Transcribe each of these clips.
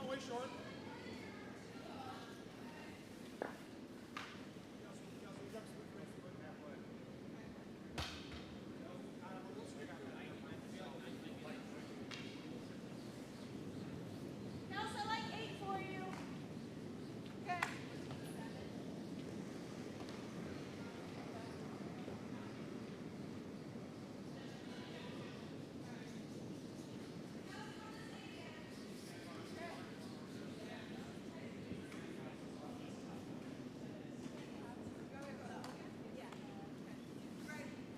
way short. Nelson, like 8 for you. Okay.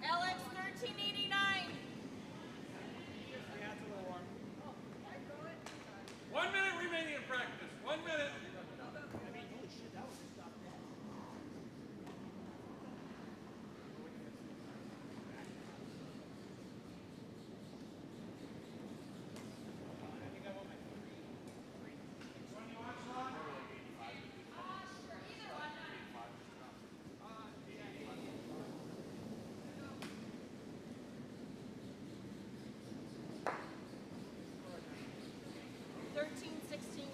Alex, 1389. 1 minute remaining in practice. 1 minute. I mean, holy shit, that was a stop.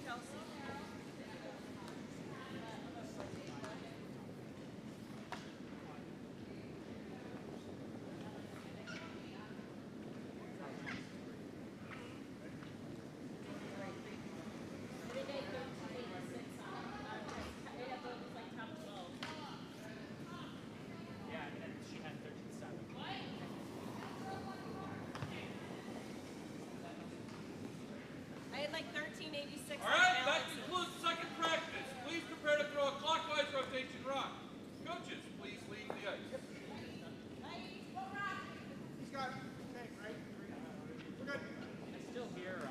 Kelsey. Yeah, and then she had 13.7. I had like 1386. All right, that concludes second practice. Please prepare to throw a clockwise rotation rock. Coaches, please leave the ice. He's got it. Okay, right? We're good. I still hear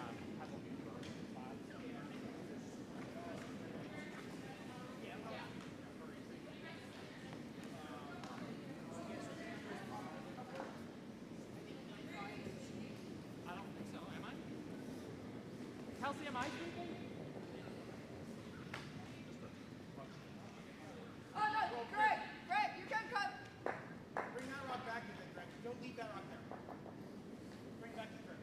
I don't think so. Am I? Kelsey, am I speaking? Oh no, Greg, you can come. Bring that rock back to the Greg. Don't leave that rock there. Bring it back to the Greg.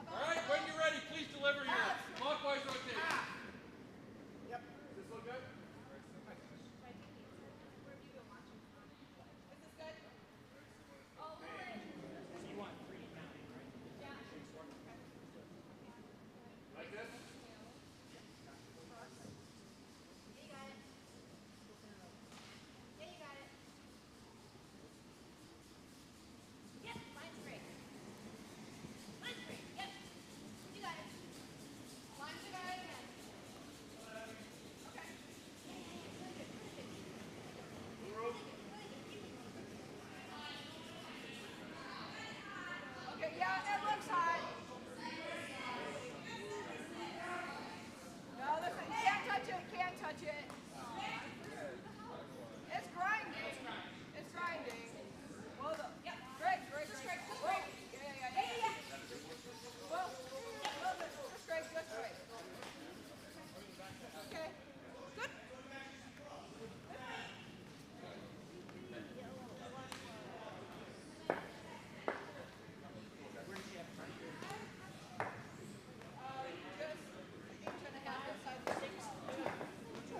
All right, when you're ready, please deliver your clockwise rotation. Yep. Does this look good? So you want 3 counting, right? Like this? Okay, yeah, it looks high. No, listen, can't touch it, can't touch it. It's grinding. It's grinding. Well, yeah, Greg. Whoa. Yeah. Well, just Greg. Okay. Good.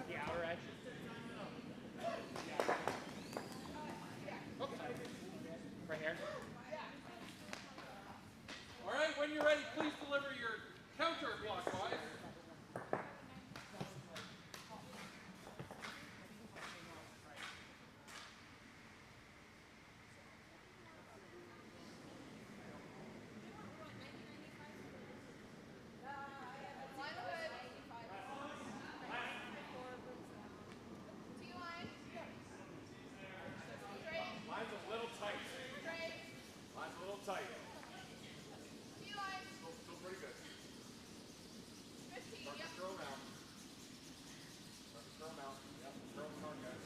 The outer edge. Right here. All right, when you're ready, please deliver your counterclockwise. Line's a little tight. Line's a little tight. Still pretty good. Start to throw them out. Yep, throw them hard, guys.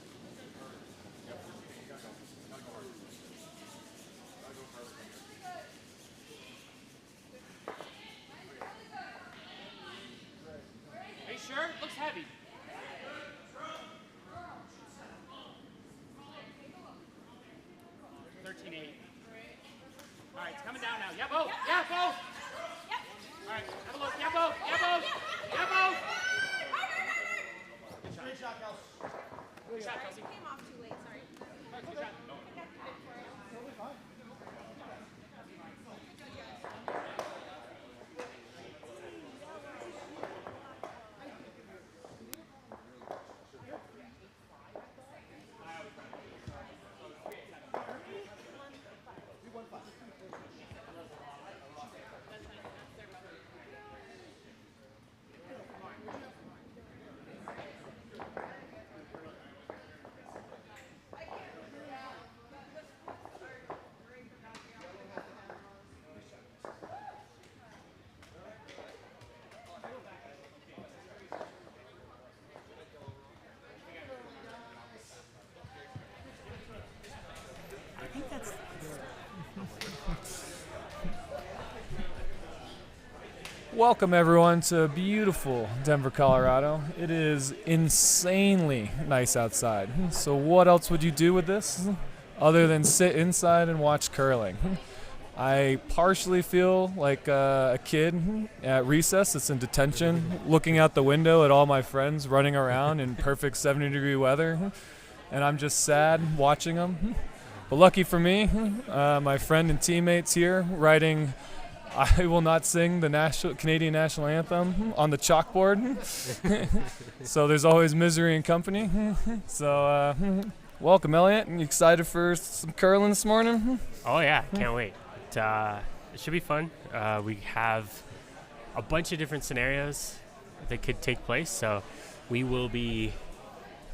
Yep, 14, you gotta go. Gotta go hard. Gotta go further. Are you sure? It looks heavy. 13.8. All right, it's coming down now. Yep, both. Yeah, both. Yep. All right, have a look. Yeah, both. Yeah, both. Yeah, both. Great shot, Kels. Good shot, Kelsey. Came off too late, sorry. Good shot. Totally fine. Welcome everyone to beautiful Denver, Colorado. It is insanely nice outside. So what else would you do with this other than sit inside and watch curling? I partially feel like a kid at recess that's in detention, looking out the window at all my friends running around in perfect 70-degree weather, and I'm just sad watching them. But lucky for me, my friend and teammates here writing "I will not sing the Canadian national anthem" on the chalkboard. So there's always misery in company. So welcome, Elliot. You excited for some curling this morning? Oh yeah, can't wait. It should be fun. We have a bunch of different scenarios that could take place, so we will be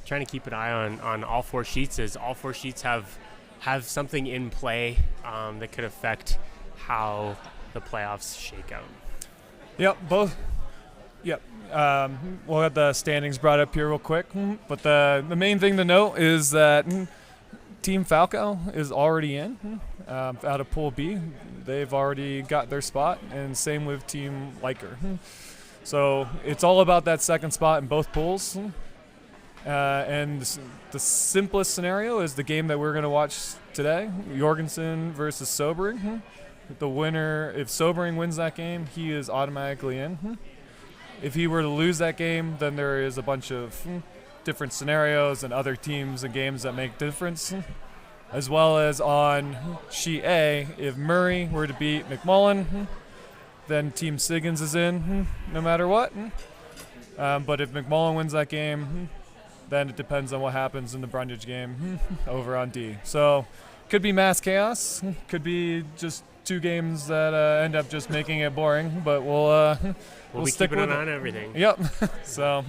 trying to keep an eye on all four sheets, as all four sheets have something in play that could affect how the playoffs shake out. Yep, both. Yep. We'll have the standings brought up here real quick. But the main thing to note is that Team Falco is already in out of Pool B. They've already got their spot, and same with Team Liker. So it's all about that second spot in both pools. And the simplest scenario is the game that we're going to watch today, Jorgensen versus Sobering. The winner, if Sobering wins that game, he is automatically in. If he were to lose that game, then there is a bunch of different scenarios and other teams and games that make difference. As well as on sheet A, if Murray were to beat McMullen, then Team Siggins is in no matter what. But if McMullen wins that game, then it depends on what happens in the Brundage game over on D. So could be mass chaos, could be just two games that end up just making it boring, but we'll be stick keeping with an eye on everything. Yep. So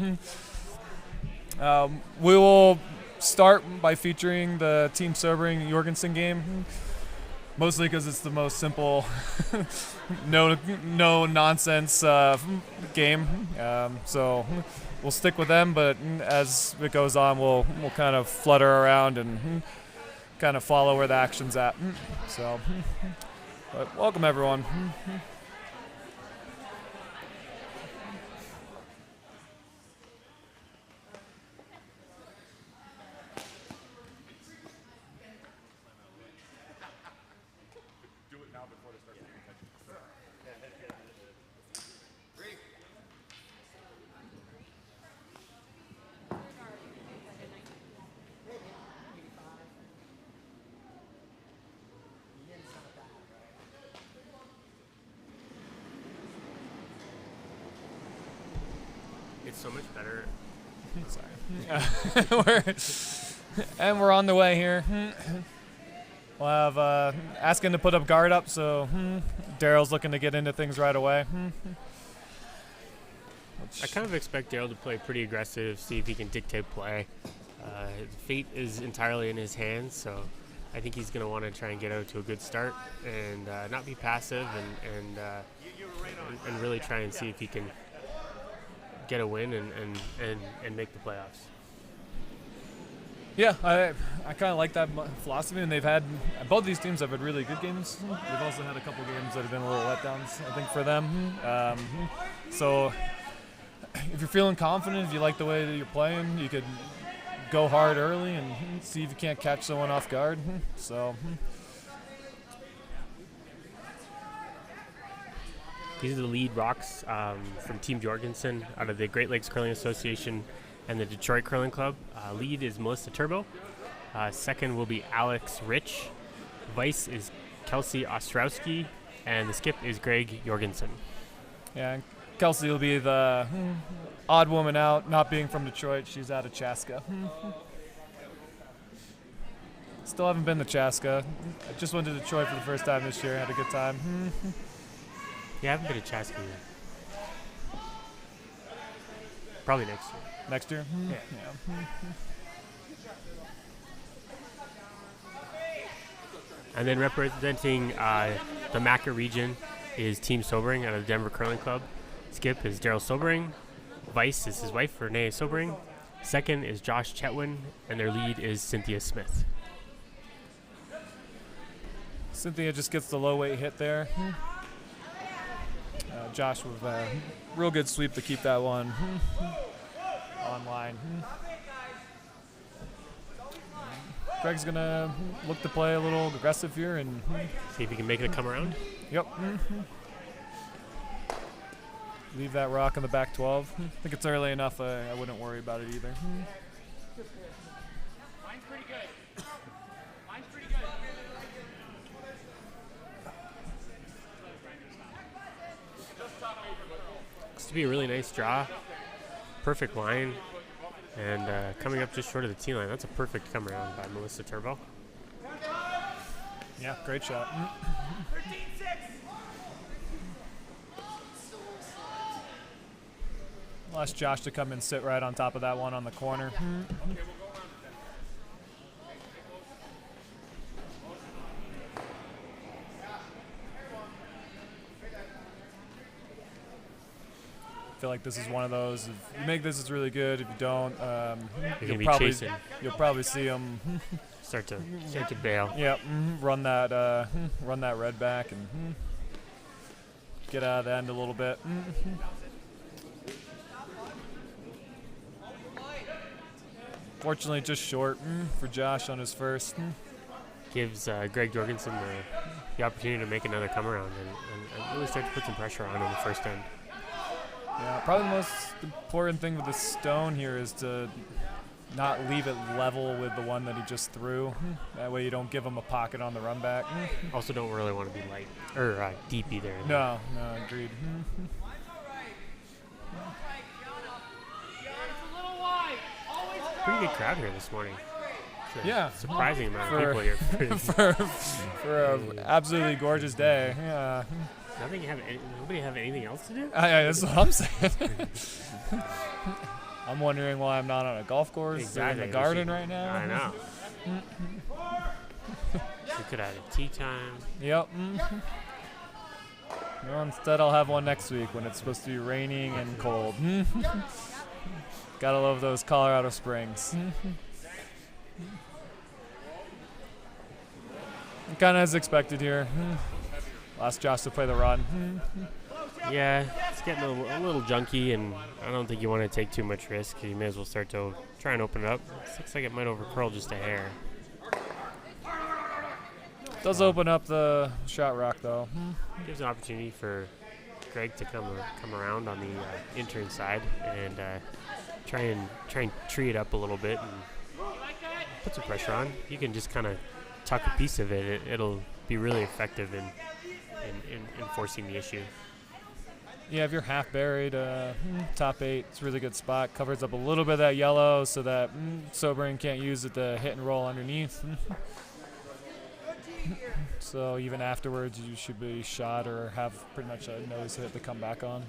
we will start by featuring the Team Sobering Jorgensen game, mostly because it's the most simple, no nonsense game. So we'll stick with them, but as it goes on, we'll kind of flutter around and kind of follow where the action's at. So. But welcome, everyone. Do it now before they start paying attention. It's so much better. We're on the way here. We'll have asking to put up guard up, so Daryl's looking to get into things right away. I kind of expect Daryl to play pretty aggressive, see if he can dictate play. Fate is entirely in his hands, so I think he's going to want to try and get out to a good start and not be passive and really try and see if he can get a win and make the playoffs. Yeah, I kind of like that philosophy, and both these teams have had really good games. They've also had a couple games that have been a little letdowns, I think, for them. So if you're feeling confident, if you like the way that you're playing, you could go hard early and see if you can't catch someone off guard. So These are the lead rocks from Team Jorgensen out of the Great Lakes Curling Association and the Detroit Curling Club. Lead is Melissa Turbo. Second will be Alex Rich. Vice is Kelsey Ostrowski. And the skip is Greg Jorgensen. Yeah, and Kelsey will be the odd woman out, not being from Detroit. She's out of Chaska. Still haven't been to Chaska. I just went to Detroit for the first time this year. Had a good time. Yeah, I haven't been to Chaska yet. Probably next year. Next year? Yeah. And then representing the Maca region is Team Sobering out of the Denver Curling Club. Skip is Daryl Sobering. Vice is his wife, Renee Sobering. Second is Josh Chetwin, and their lead is Cynthia Smith. Cynthia just gets the low weight hit there. Josh with a real good sweep to keep that one online. Greg's going to look to play a little aggressive here and see if he can make it come around. Yep. Leave that rock in the back 12. I think it's early enough. I wouldn't worry about it either. Mine's pretty good. Mine's pretty good. Looks to be a really nice draw. Perfect line. And coming up just short of the T line. That's a perfect come around by Melissa Turbo. Yeah, great shot. 13-6. I'll ask Josh to come and sit right on top of that one on the corner. I feel like this is one of those. If you make this, it's really good. If you don't, you'll probably see him start to bail. Yep, run that red back and get out of the end a little bit. Fortunately, just short for Josh on his first. Gives Greg Jorgensen the opportunity to make another come around and really start to put some pressure on the first end. Yeah, probably the most important thing with the stone here is to not leave it level with the one that he just threw. That way you don't give him a pocket on the run back. Also don't really want to be light or deep either. No, agreed. Pretty good crowd here this morning. Yeah. Surprising amount of people here. for an absolutely gorgeous day. Yeah. Nobody have anything else to do? That's what I'm saying. I'm wondering why I'm not on a golf course or in the garden right now. I know. We could have a tea time. Yep. Well, instead, I'll have one next week when it's supposed to be raining and cold. Gotta love those Colorado Springs. Kind of as expected here. Ask Josh to play the run. Yeah, it's getting a little junky, and I don't think you want to take too much risk. You may as well start to try and open it up. It looks like it might overcurl just a hair. Does open up the shot rock, though. Gives an opportunity for Greg to come around on the intern side and try and tree it up a little bit and put some pressure on. You can just kind of tuck a piece of it. It'll be really effective in forcing the issue. Yeah, if you're half buried, top 8, it's a really good spot. Covers up a little bit of that yellow so that Sobering can't use it to hit and roll underneath. So even afterwards, you should be shot or have pretty much a nose hit to come back on.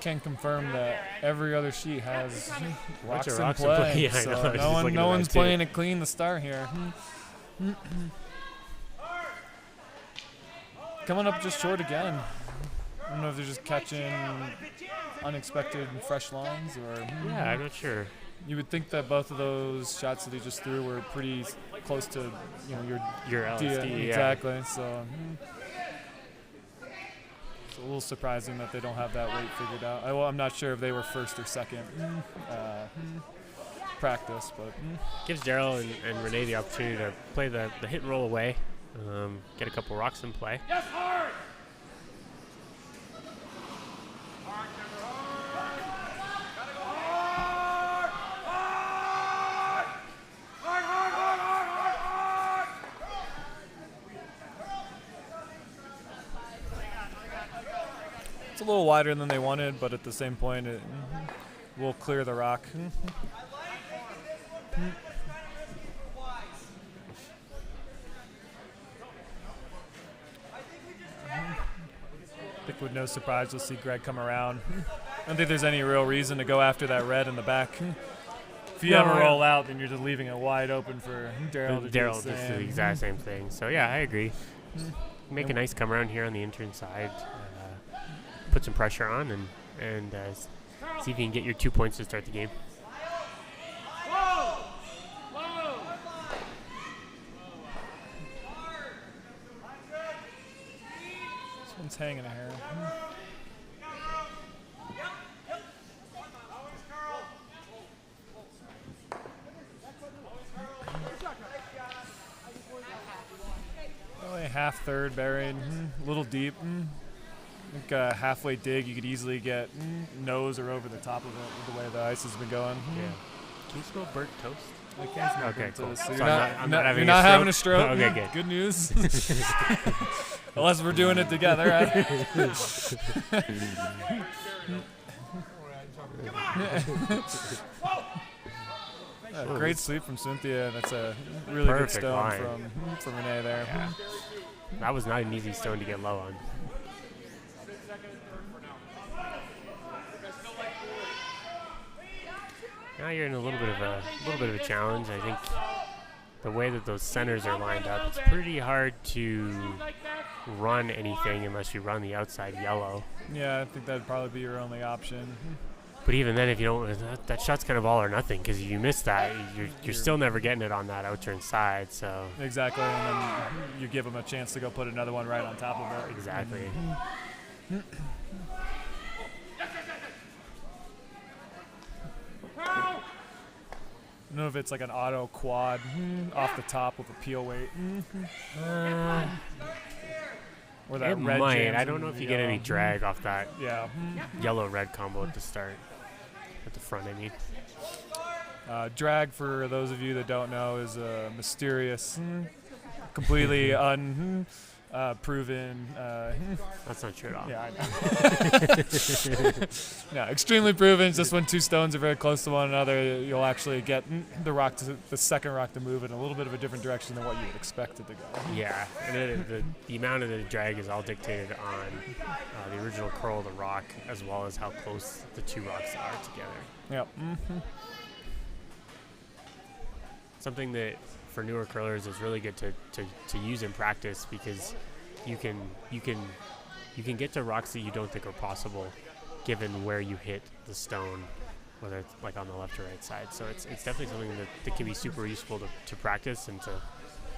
Can confirm that every other sheet has rocks in play. Yeah, so no one's playing it clean to start here. Coming up just short again. don't know if they're just catching unexpected and fresh lines, or Yeah, I'm not sure. you would think that both of those shots that he just threw were pretty close to Your LSD, yeah. exactly. So it's a little surprising that they don't have that weight figured out. I'm not sure if they were first or second practice, but Gives Daryl and Renee the opportunity to play the hit and roll away, get a couple rocks in play. Yes, hard. Gotta go hard. Hard. Hard, hard, hard, hard, hard, hard. it's a little wider than they wanted. But at the same point, it will clear the rock. I think with no surprise, we'll see Greg come around. I don't think there's any real reason to go after that red in the back. If you ever roll out, then you're just leaving it wide open for Daryl to do Daryl the does the same. exact same thing. So yeah, I agree. Make a nice come around here on the intern side. Put some pressure on and see if you can get your 2 points to start the game. This one's hanging a hair. Only half third buried, a little deep. I think a halfway dig, you could easily get nose or over the top of it with the way the ice has been going. Yeah. Can you smell burnt toast? I can't smell Okay, burnt cool. toast, So So I'm not having you're a not having a stroke? stroke. Okay, good. Good news. Unless we're doing it together. Right? Great sweep from Cynthia. That's a really Perfect good stone line. from Renee there. Yeah. That was not an easy stone to get low on. Now you're in a little bit of a challenge. I think the way that those centers are lined up, it's pretty hard to run anything unless you run the outside yellow. Yeah, I think that'd probably be your only option. But even then, if you don't, that shot's kind of all or nothing, because if you miss that, you're still never getting it on that outturn side. So Exactly, and then you give them a chance to go put another one right on top of it. exactly. I don't know if it's like an auto quad off the top with a peel weight. Or that It red might. jams I don't know in if you the get any yellow. drag off that Yeah. yellow-red combo at the start, at the front, I mean. Drag, for those of you that don't know, is a mysterious, completely unproven. That's not true at all. Yeah, I know. No, extremely proven. It's just when two stones are very close to one another, you'll actually get the second rock to move in a little bit of a different direction than what you would expect it to go. Yeah, and the amount of the drag is all dictated on the original curl of the rock, as well as how close the two rocks are together. Yep. Something that for newer curlers is really good to use in practice, because you can get to rocks that you don't think are possible given where you hit the stone, whether it's like on the left or right side. So it's definitely something that can be super useful to practice and to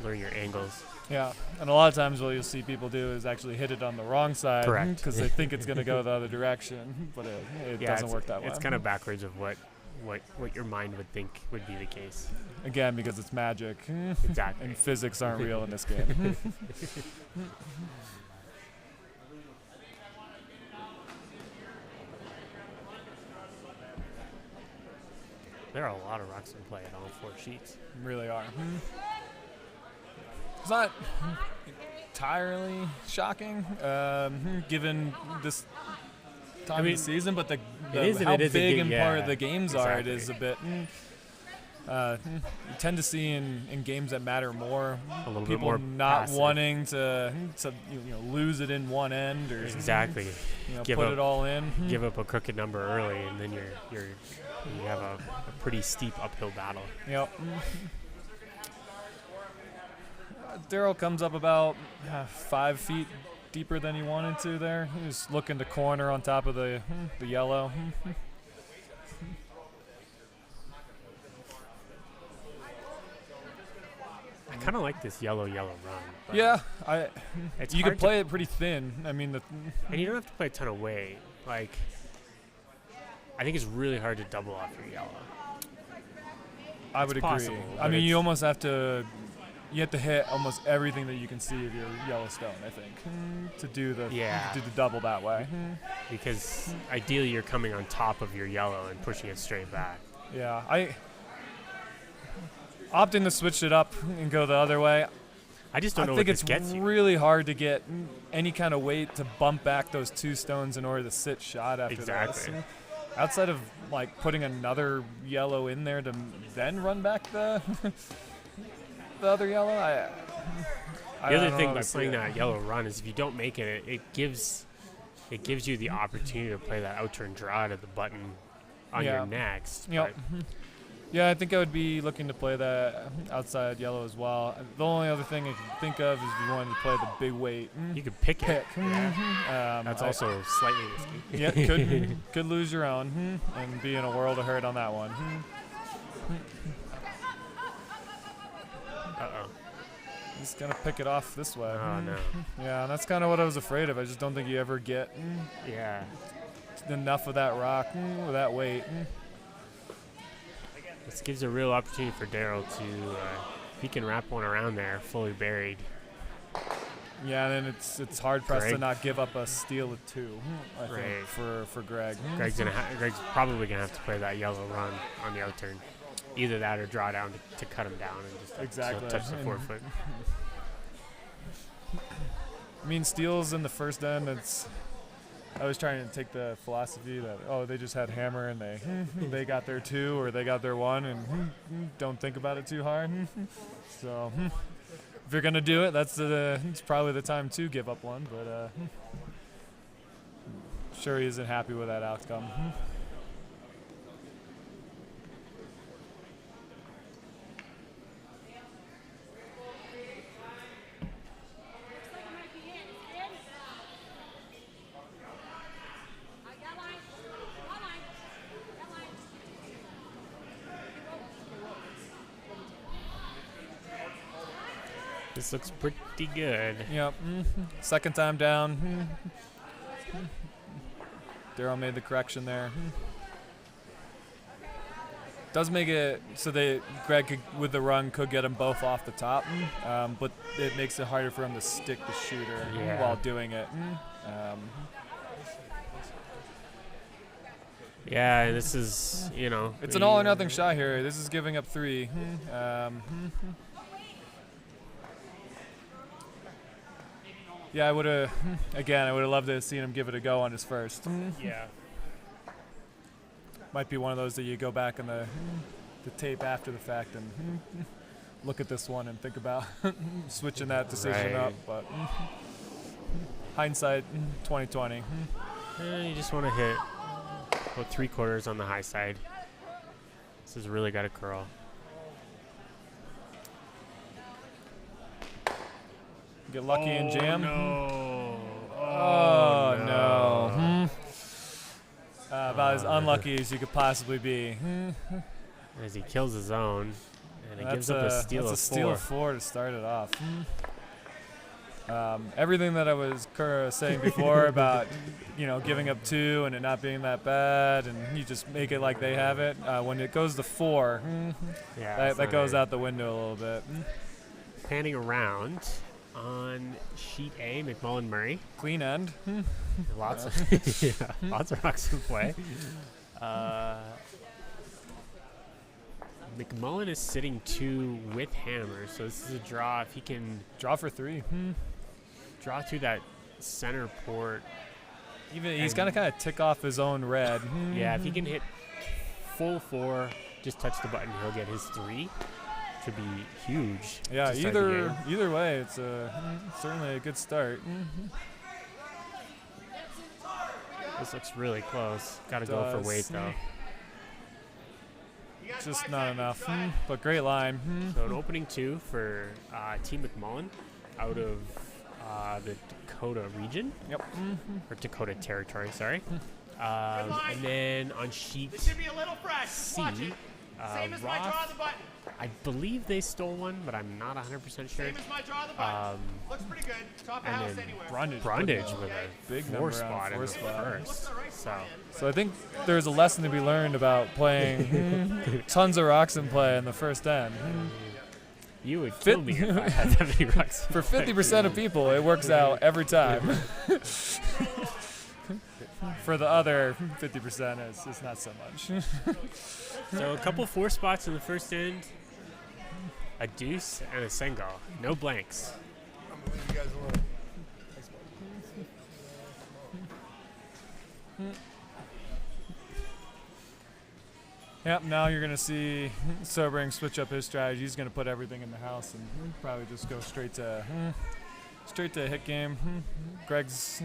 learn your angles. Yeah, and a lot of times what you'll see people do is actually hit it on the wrong side. Correct. Because they think it's going to go the other direction, but it doesn't work that way. It's kind of backwards of what your mind would think would be the case. Again, because it's magic. Exactly. And physics aren't real in this game. There are a lot of rocks in play on all four sheets. Really are. It's not entirely shocking, given this time of the season, but it is and how it isn't. big and part Yeah, of the games are, it exactly. is a bit. You tend to see in games that matter more, A little bit people more not passive. wanting to lose it in one end or Exactly. Give put up- it all in. Give up a crooked number early, and then you have a pretty steep uphill battle. Yep. Daryl comes up about 5 feet deeper than he wanted to there. He was looking to corner on top of the yellow. I kind of like this yellow run. but Yeah, It's you hard could play it pretty thin. I mean, and you don't have to play a ton of weight. Like, I think it's really hard to double off your yellow. I would agree. possible, I but mean, you it's- almost have to. You have to hit almost everything that you can see of your Yellowstone, I think, to do the double that way. Because ideally you're coming on top of your yellow and pushing it straight back. Yeah, I opting to switch it up and go the other way. I just don't know I what think this it's gets you. really hard to get any kind of weight to bump back those 2 stones in order to sit shot after Exactly. this. Outside of like putting another yellow in there to then run back the the other yellow, I The don't other know thing how by to see playing it. that yellow run is if you don't make it, it gives you the opportunity to play that out turn draw to the button on Yeah. your next. Yep. but Yeah, I think I would be looking to play that outside yellow as well. The only other thing I can think of is if you wanted to play the big weight. You could pick it. Pick. Yeah. That's also slightly risky. Yeah, could lose your own and be in a world of hurt on that one. Uh-oh. Just gonna pick it off this way. Oh, no. Yeah, and that's kind of what I was afraid of. I just don't think you ever get Yeah. enough of that rock with that weight. This gives a real opportunity for Daryl to, if he can wrap one around there, fully buried. Yeah, and then it's hard pressed to Greg? not give up a steal of 2. I think Right. for Greg. Greg's probably gonna have to play that yellow run on the out turn. Either that or draw down to cut him down and just Exactly. touch the And- forefoot. I mean, steals in the first end. I was trying to take the philosophy that they just had hammer and they got their 2 or they got their 1 and don't think about it too hard. So if you're gonna do it, it's probably the time to give up 1. But sure he isn't happy with that outcome. This looks pretty good. Yep. Second time down. Daryl made the correction there. Does make it so that Greg with the run could get them both off the top, but it makes it harder for him to stick the shooter while doing it. Yeah, this is, It's an all or nothing shot here. This is giving up 3. Yeah, I would have loved to have seen him give it a go on his first. Yeah. Might be one of those that you go back in the tape after the fact and look at this one and think about switching that decision Right. up. But hindsight, 2020. You just want to hit about 3/4 on the high side. This has really got to curl. Get lucky and jam. No. Oh, no. About as unlucky as you could possibly be. As he kills his own, and it gives up a steal that's of a steal 4. of 4 to start it off. Everything that I was saying before about giving up 2 and it not being that bad, and you just make it like they have it. When it goes to 4, Yeah, that goes out the window a little bit. Panning around on sheet A, McMullen Murray. Clean end. Lots of lots of rocks in play. McMullen is sitting 2 with hammer, so this is a draw. If he can Draw for 3. draw through that center port, Even he's gonna kind of tick off his own red. yeah, if he can hit full 4, just touch the button, he'll get his 3. Should be huge. Yeah, to start the game. either way, it's certainly a good start. This looks really close. Got to go for Does. weight though. Just not enough, but great line. So an opening 2 for Team McMullen out of the Dakota region. Yep. Or Dakota territory, sorry. And then on sheet This should be a little fresh. Watch C, it. Same as my draw Roth, the button. I believe they stole one, but I'm not 100% sure. Same as my draw the button. Looks pretty good. Top of And house then anywhere. Brundage with a Big four number on spot in four the spot. first. So So I think there's a lesson to be learned about playing tons of rocks in play in the first end. you would kill me if I had that many rocks. For 50% of people, it works out every time. For the other 50%, it's not so much. So a couple four spots in the first end, a deuce and a single. No blanks. I'm gonna leave you guys alone. Yep, now you're going to see Sobering switch up his strategy. He's going to put everything in the house and probably just go straight to hit game. Greg's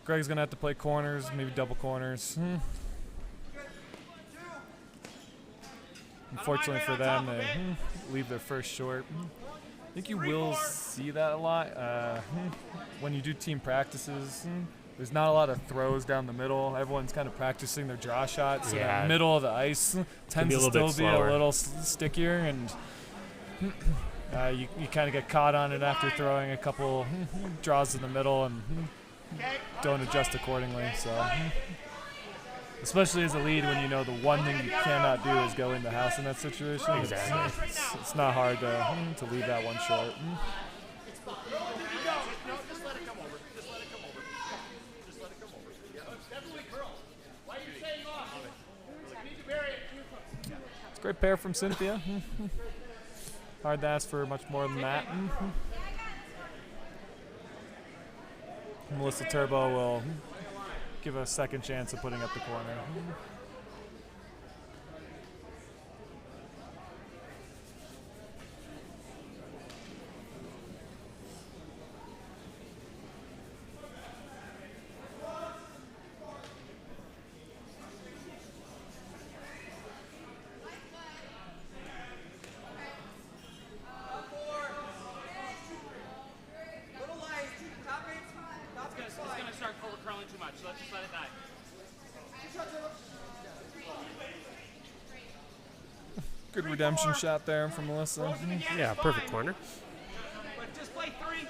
going to have to play corners, maybe double corners. Unfortunately for them, they leave their first short. I think you will see that a lot when you do team practices. There's not a lot of throws down the middle. Everyone's kind of practicing their draw shots. So Yeah. that middle of the ice tends to still be a little stickier, and you kind of get caught on it after throwing a couple draws in the middle and don't adjust accordingly. So, especially as a lead, when you know the one thing you cannot do is go in the house in that situation. Exactly. It's not hard to leave that one short. Just let it come over. Just let it come over. Just let it come over. Yeah. Definitely curl. Why are you staying off? I need to bury it. It's a great pair from Cynthia. Hard to ask for much more than that. Melissa Turbo will give a second chance of putting up the corner. It's gonna start over curling too much. So let's just let it die. Good redemption shot there from Melissa. Yeah, perfect corner. But just play three.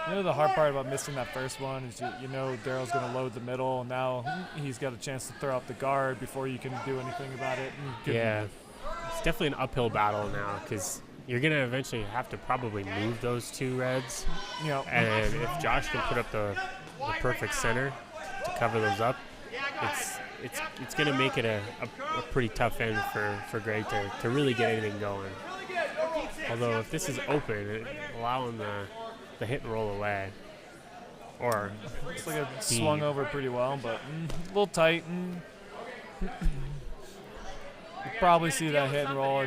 You know, the hard part about missing that first one is you know Daryl's going to load the middle, and now he's got a chance to throw up the guard before you can do anything about it. Yeah, it's definitely an uphill battle now because you're going to eventually have to probably move those two reds. You know, And if Josh can put up the perfect center to cover those up, it's going to make it a pretty tough end for Greg to really get anything going. Although if this is open, allowing the hit and roll away, or looks like it swung over pretty well, but a little tight. You probably see that hit and roll. I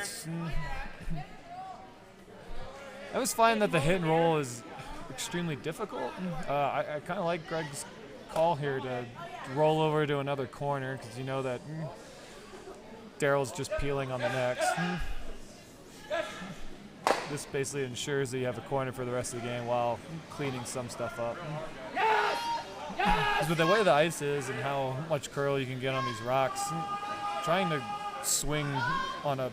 always find that the hit and roll is extremely difficult. I kind of like Greg's call here to roll over to another corner because you know that Daryl's just peeling on the next. This basically ensures that you have a corner for the rest of the game while cleaning some stuff up. Because with the way the ice is and how much curl you can get on these rocks, trying to swing on a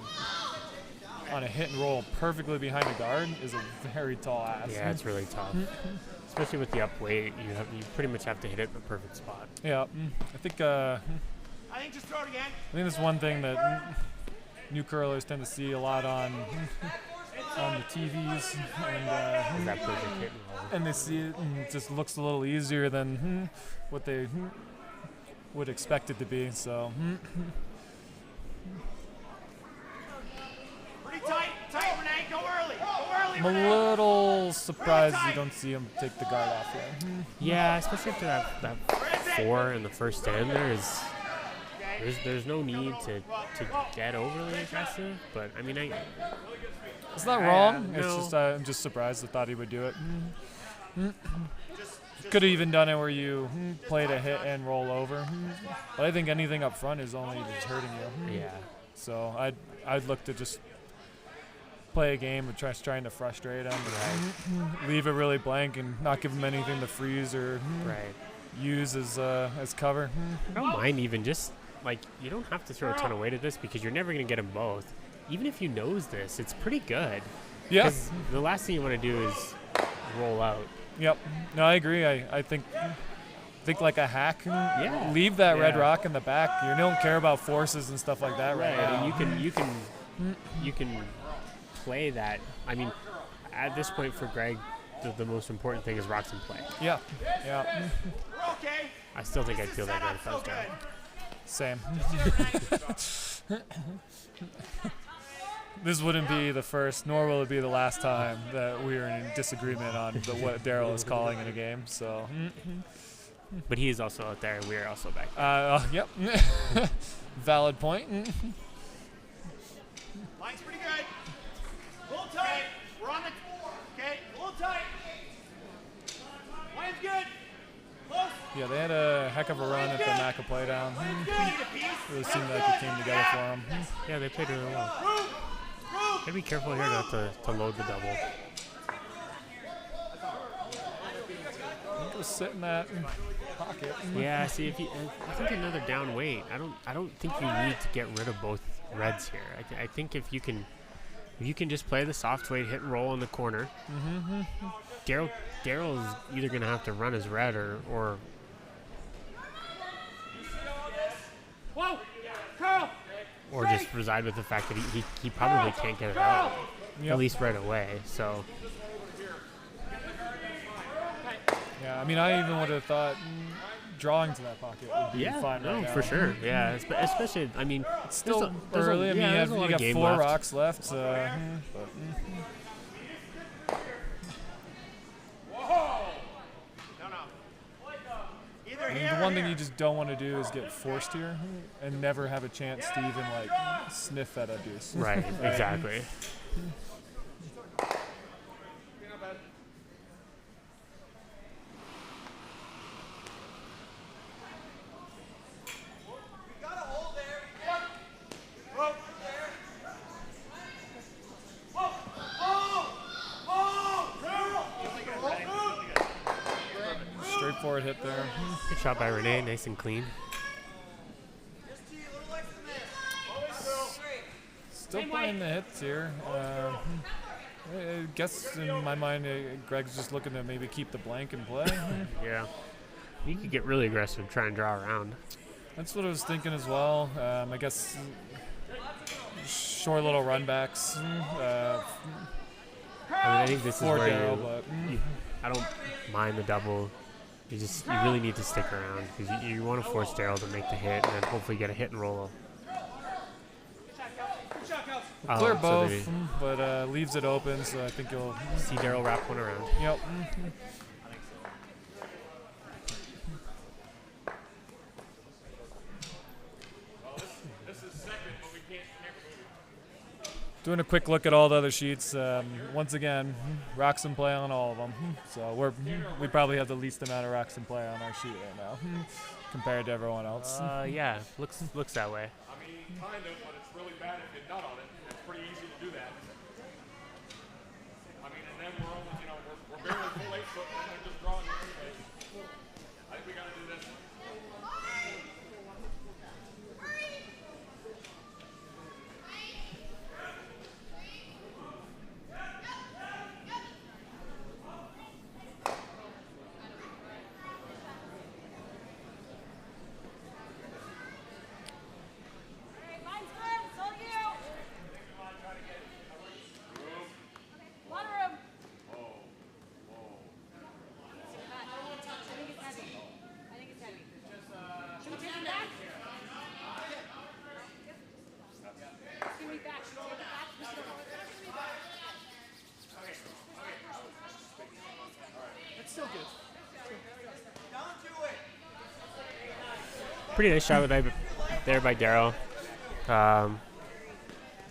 hit and roll perfectly behind a guard is a very tall ask. yeah, it's really tough. Especially with the up weight, you pretty much have to hit it in the perfect spot. Yeah, I think Just throw it again. I think that's one thing that new curlers tend to see a lot on the TVs, and That perfect hit and roll. and they see it and it just looks a little easier than what they would expect it to be. So Pretty tight, Renee. Go early. Go early, I'm a Renee. little surprised you don't see him take the guard off here. Yeah, especially after that 4 in the first end, there's no need to get overly aggressive. But I mean, It's not wrong. no. It's just I'm just surprised I thought he would do it. Could have even done it where you played a hit and roll over. But I think anything up front is only just hurting you. yeah. So I'd look to just play a game of trying to frustrate him, and leave it really blank and not give him anything to freeze or Right. use as cover. I don't mind even just, like, you don't have to throw a ton of weight at this because you're never going to get them both. Even if you nose this, it's pretty good. Yeah. 'Cause the last thing you want to do is roll out. Yep. No, I agree. I think like a hack. Yeah. Leave that red Yeah. rock in the back. You don't care about forces and stuff like that right now. And you can play that. I mean, at this point for Greg, the most important thing is rocks in play. Yeah. Yeah. We're okay. I still think I'd feel that good if I was down. Same. This wouldn't be the first, nor will it be the last time that we are in disagreement on what Daryl is calling in a game. So, But he is also out there, and we are also back. yep. Valid point. Line's pretty good. A little tight. We're on the. Okay, a little tight. Line's good. Close. Yeah, they had a heck of a run at the Maca playdown. Line's good. Need a piece. Really seemed like it came together for them. Yeah, they played really well. Move. Move. Gotta be careful here not to load the double. Just sit in that pocket. Yeah, see, I think another down weight. I don't think you need to get rid of both reds here. I think if you can just play the soft weight, hit and roll in the corner. Daryl's either gonna have to run his red or Whoa. Curl. or just reside with the fact that he probably can't get it out, Yep. at least right away. So Yeah, I mean, I even would have thought drawing to that pocket would be fine right now. for sure. Yeah, especially I mean, It's still there's a- early. I mean, yeah, there's a lot you of got game 4 left. rocks left. But, Whoa. No. Either I mean, here the or one thing here. you just don't want to do is get forced here and never have a chance to even like sniff at a deuce. right, exactly. Got a hole there. Yep. Whoa. Whoa. Whoa. Whoa. Straightforward hit there. Good shot by Renee, nice and clean. Just to you, a little less than this. Still playing the hits here. I guess in my mind, Greg's just looking to maybe keep the blank in play. Yeah, you could get really aggressive, try and draw around. That's what I was thinking as well. I guess short little runbacks I think this is for where Daryl, but I don't mind the double. You really need to stick around because you want to force Daryl to make the hit and then hopefully get a hit and roll. clear so both, maybe but leaves it open. So I think you'll. see Daryl wrap one around. Yep. Doing a quick look at all the other sheets. Once again, rocks in play on all of them. So we probably have the least amount of rocks in play on our sheet right now compared to everyone else. Yeah, looks that way. I mean, kind of, but it's really bad if you nut on it. It's pretty easy to do that. I mean, and then we're only, we're barely full 8 foot. We're going to just draw in here anyway. I think we got to do this. Alright, mine's good. It's all you. Lot of room. I think it's heavy. Should we take it back? Give me back. Should we take it back? Just go with it. Give me back. It's still good. Down to it. Pretty nice shot there by Daryl. I'd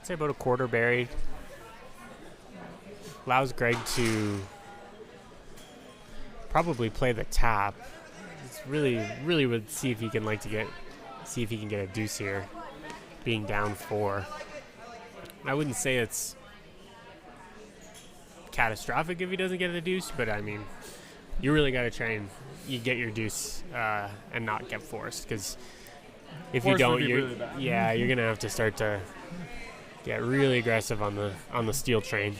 say about a quarter buried. Allows Greg to probably play the tap. It's really would see if he can get a deuce here. being down 4. I wouldn't say it's catastrophic if he doesn't get the deuce, but I mean, you really got to try and you get your deuce and not get forced, because if you Force would don't, be you're really bad. you're gonna have to start to get really aggressive on the steel train.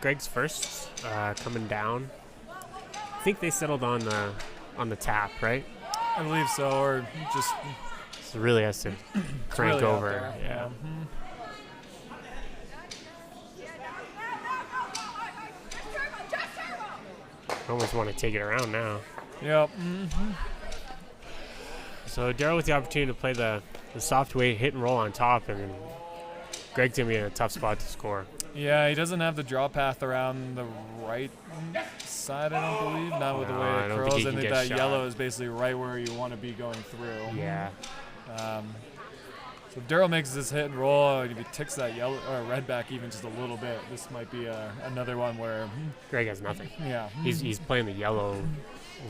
Greg's first, coming down. I think they settled on the tap, right? I believe so, or just So really has to crank really out over. there. Yeah. I almost want to take it around now. Yep. So Daryl with the opportunity to play the soft weight hit and roll on top, and then Greg's going to be in a tough spot to score. Yeah, he doesn't have the draw path around the right side, I don't believe. Not with the No, way I it don't think curls. he I can think get that shot. yellow is basically right where you want to be going through. Yeah. So if Daryl makes this hit and roll, and if he ticks that yellow or red back even just a little bit, this might be another one where, Greg has nothing. yeah, He's playing the yellow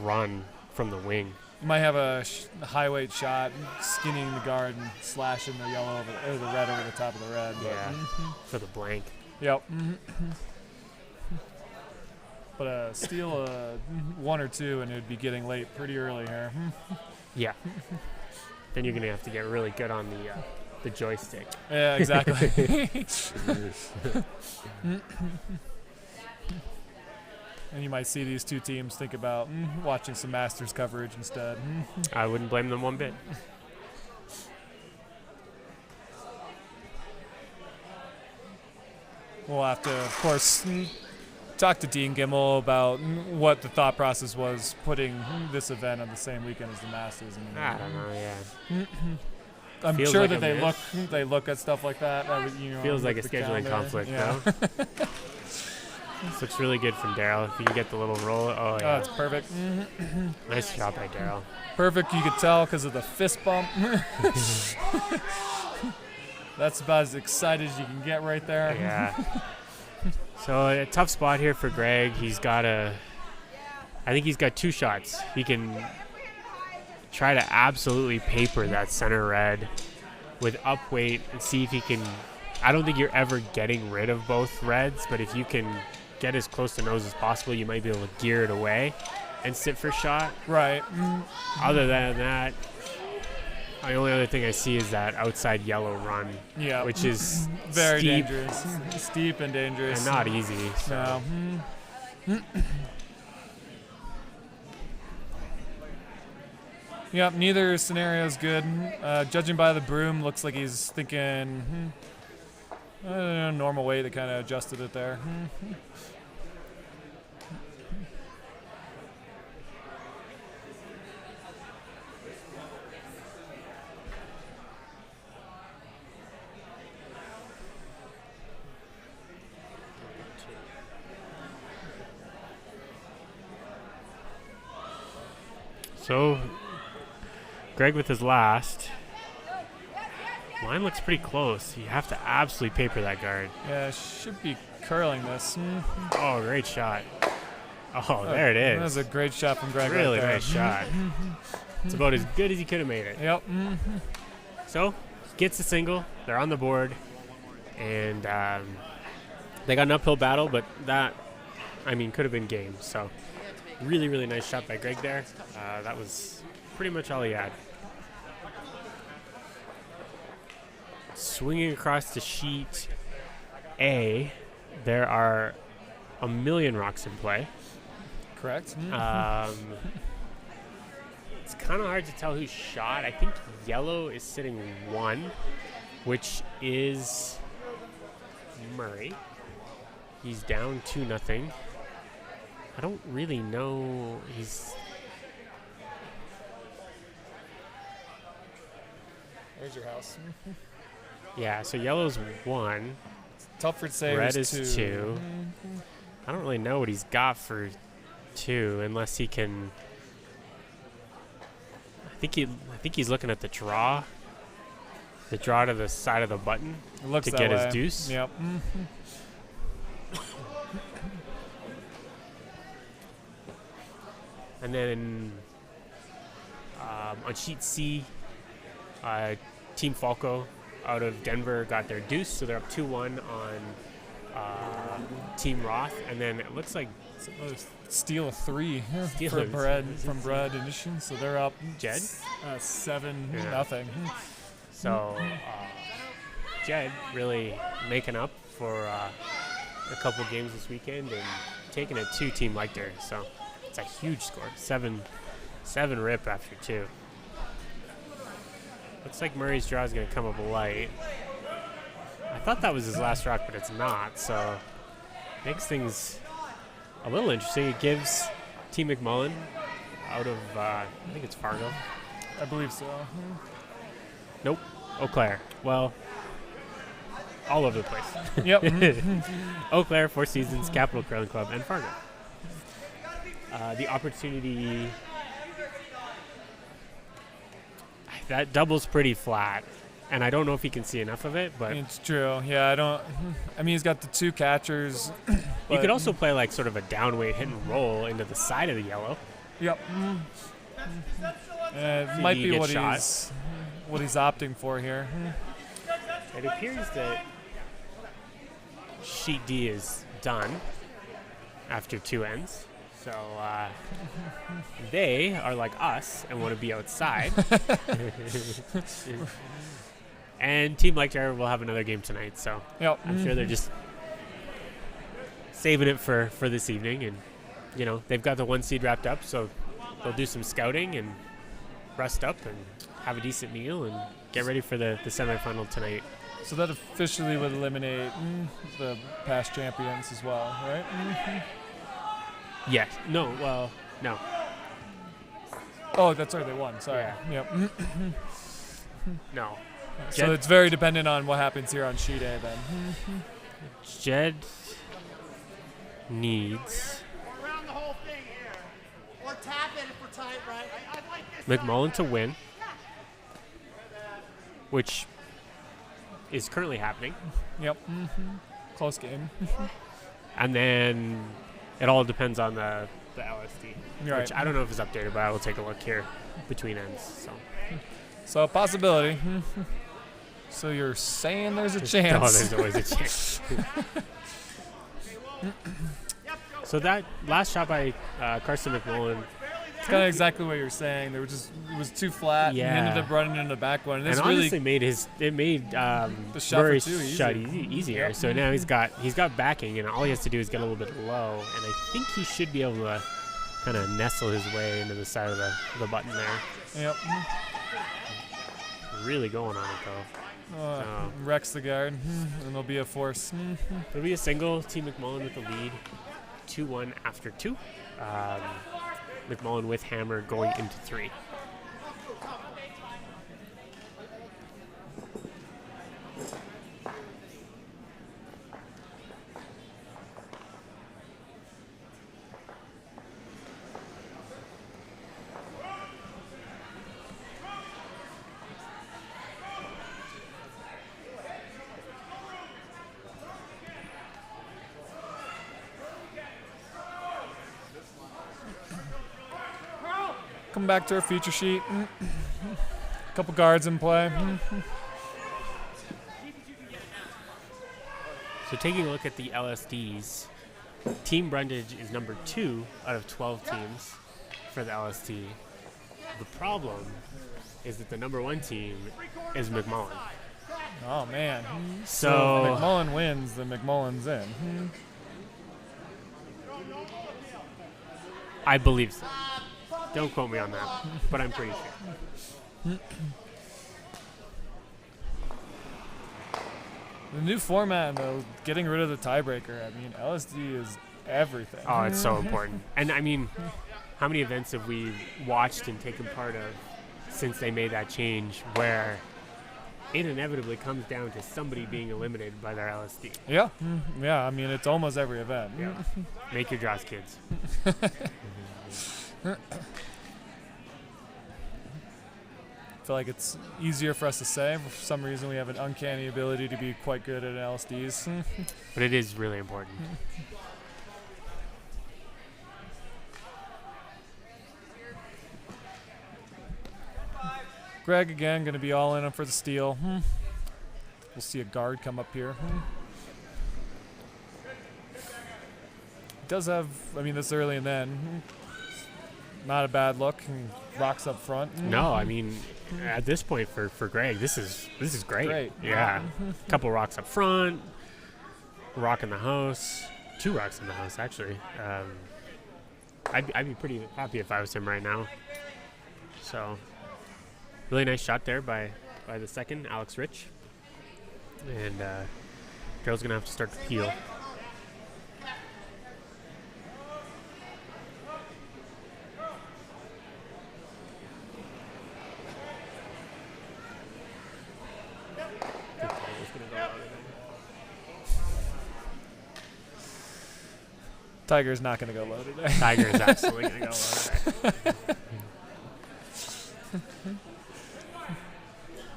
run from the wing. you might have a high weight shot, skinning the guard and slashing the yellow or the red over the top of the red. But, Yeah. For the blank. Yep. But steal 1 or 2, and it would be getting late pretty early here. Yeah. Then you're going to have to get really good on the joystick. Yeah, exactly. And you might see these two teams think about watching some Masters coverage instead. I wouldn't blame them one bit. We'll have to, of course, talk to Dean Gimmel about what the thought process was putting this event on the same weekend as the Masters. I don't know, yeah. I'm Feels sure like that a they look at stuff like that. Feels like a with the scheduling calendar. conflict, Yeah. though. This looks really good from Daryl. If you can get the little roll. Oh, Oh, yeah. it's perfect. Nice job by Daryl. Perfect. You could tell because of the fist bump. That's about as excited as you can get right there. Yeah. So a tough spot here for Greg. I think he's got 2 shots. He can try to absolutely paper that center red with up weight and see if he can. I don't think you're ever getting rid of both reds, but if you can get as close to nose as possible, you might be able to gear it away and sit for shot. Right. Other than that, the only other thing I see is that outside yellow run, Yeah. which is Very steep dangerous. Steep and dangerous. and not easy. So. No. Yep, neither scenario is good. Judging by the broom, looks like he's thinking normal weight. They kind of adjusted it there. So, Greg with his last. Line looks pretty close. You have to absolutely paper that guard. Yeah, should be curling this. Oh, great shot. Oh, there it is. That was a great shot from Greg. Really right there. nice shot. It's about as good as he could have made it. Yep. So, gets a single. They're on the board. And they got an uphill battle, but that, could have been game. So, really, really nice shot by Greg there. That was pretty much all he had. Swinging across to sheet A, there are a million rocks in play. Correct. It's kind of hard to tell who's shot. I think yellow is sitting 1, which is Murray. He's down 2-0. I don't really know. There's your house. Yeah, so yellow's 1. Telford say Red was is 2. I don't really know what he's got for 2 unless he can. I think he's looking at the draw. The draw to the side of the button It looks to that get way. his deuce. Yep. And then on sheet C, Team Falco out of Denver got their deuce, so they're up 2-1 on Team Roth. And then it looks like Steal a 3 Steal for a- Bread from Bread Edition, so they're up Jed? 7 Yeah. nothing. so. Jed really making up for a couple games this weekend and taking it to Team Lecter. So it's a huge score. 7 rip after 2. Looks like Murray's draw is going to come up light. I thought that was his last rock, but it's not. So makes things a little interesting. It gives Team McMullen out of, I think it's Fargo. I believe so. Nope. Eau Claire. Well, all over the place. Yep. Eau Claire, Four Seasons, Capital Curling Club, and Fargo. The opportunity, that double's pretty flat, and I don't know if he can see enough of it, but It's true. Yeah, I mean, he's got the 2 catchers. you but- could also play like sort of a downweight hit and roll into the side of the yellow. Yep. It See might you be get what shot. he's opting for here. It appears that sheet D is done after 2 ends. So they are like us and want to be outside. And Team Lecter will have another game tonight, so Yep. I'm sure they're just saving it for this evening. And, you know, they've got the 1 seed wrapped up, so they'll do some scouting and rest up and have a decent meal and get ready for the semifinal tonight. So that officially would eliminate the past champions as well, right? Yes. No, well, no. Oh, that's right. They won. Sorry. Yeah. Yep. No. So Jed- it's very dependent on what happens here on sheet A then. Jed needs Or around the whole thing here. Or tap it if we're tight, right? I like this. McMullen to win, which is currently happening. Yep. Close game. And then it all depends on the LSD, Right. which I don't know if it's updated, but I will take a look here between ends. So. So a possibility. So you're saying there's a Oh, chance. there's always a chance. So that last shot by Carson McMullen, It's kind of exactly what you're saying. It was too flat. Yeah. And he ended up running into the back one. And and this really honestly made shot for Murray's 2 easy. shot easier. Yep. So now he's got backing, and all he has to do is get a little bit low, and I think he should be able to kind of nestle his way into the side of the button there. Yep. Really going on it though. So Wrecks the guard, and there'll be a force. it'll be a single. Team McMullen with the lead, 2-1 after 2. McMullen with hammer going into 3. Come back to our feature sheet. Couple guards in play. So taking a look at the LSDs, Team Brundage is number 2 out of 12 teams for the LSD. The problem is that the number 1 team is McMullen. Oh man. So if McMullen wins, then McMullen's in. I believe so. Don't quote me on that, but I'm pretty sure. The new format, though, getting rid of the tiebreaker. I mean, LSD is everything. Oh, it's so important. And I mean, how many events have we watched and taken part of since they made that change where it inevitably comes down to somebody being eliminated by their LSD. Yeah. Yeah. I mean, it's almost every event. Yeah. Make your draws, kids. I feel like it's easier for us to say. For some reason, we have an uncanny ability to be quite good at LSDs. But it is really important. Greg again going to be all in for the steal. We'll see a guard come up here. Does have, I mean, this early and then, not a bad look. Rocks up front. No, I mean, at this point for Greg, this is great. Yeah, couple rocks up front, rock in the house, 2 rocks in the house actually. I'd be pretty happy if I was him right now. So, really nice shot there by the second, Alex Rich, and Daryl's gonna have to start to peel. Tiger's not going to go low today. Tiger is absolutely going to go low today.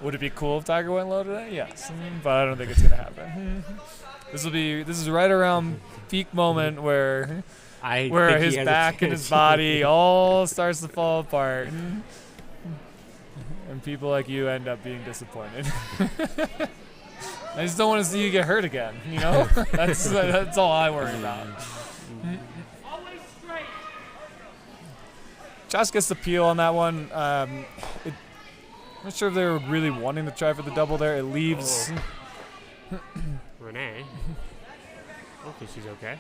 Would it be cool if Tiger went low today? Yes, but I don't think it's going to happen. This is right around peak moment where his back and his body all starts to fall apart, and people like you end up being disappointed. I just don't want to see you get hurt again. You know, that's all I worry about. Always straight. Josh gets the peel on that one. I'm not sure if they were really wanting to try for the double there. It leaves Renee. Hopefully she's okay.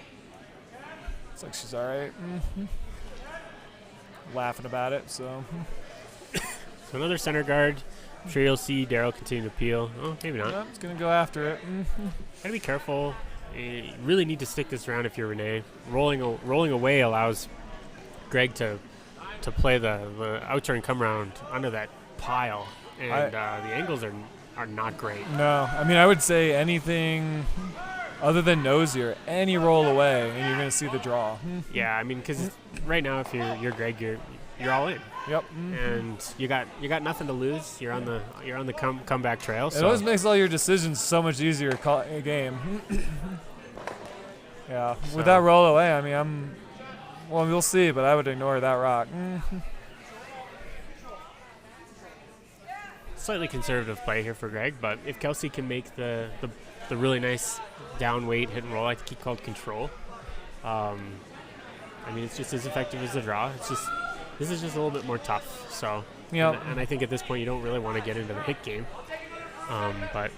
Looks like she's all right. Laughing about it. So another center guard. I'm sure you'll see Daryl continue to peel. Oh, maybe not. yeah, it's gonna go after it. Gotta be careful. You really need to stick this around if you're Renee. Rolling away allows Greg to play the out-turn come around under that pile, and the angles are not great. No, I mean I would say anything other than nosier, any roll away, and you're gonna see the draw. Yeah, I mean because right now if you're Greg, you're all in. Yep. And you got nothing to lose. You're on the comeback trail. It So always makes all your decisions so much easier a game. Yeah. With that roll away, I mean we'll see, but I would ignore that rock. Slightly conservative play here for Greg, but if Kelsey can make the really nice down weight hit and roll, I think he called control. I mean, it's just as effective as the draw. It's just this is just a little bit more tough. So, Yep. and I think at this point you don't really want to get into the hit game, but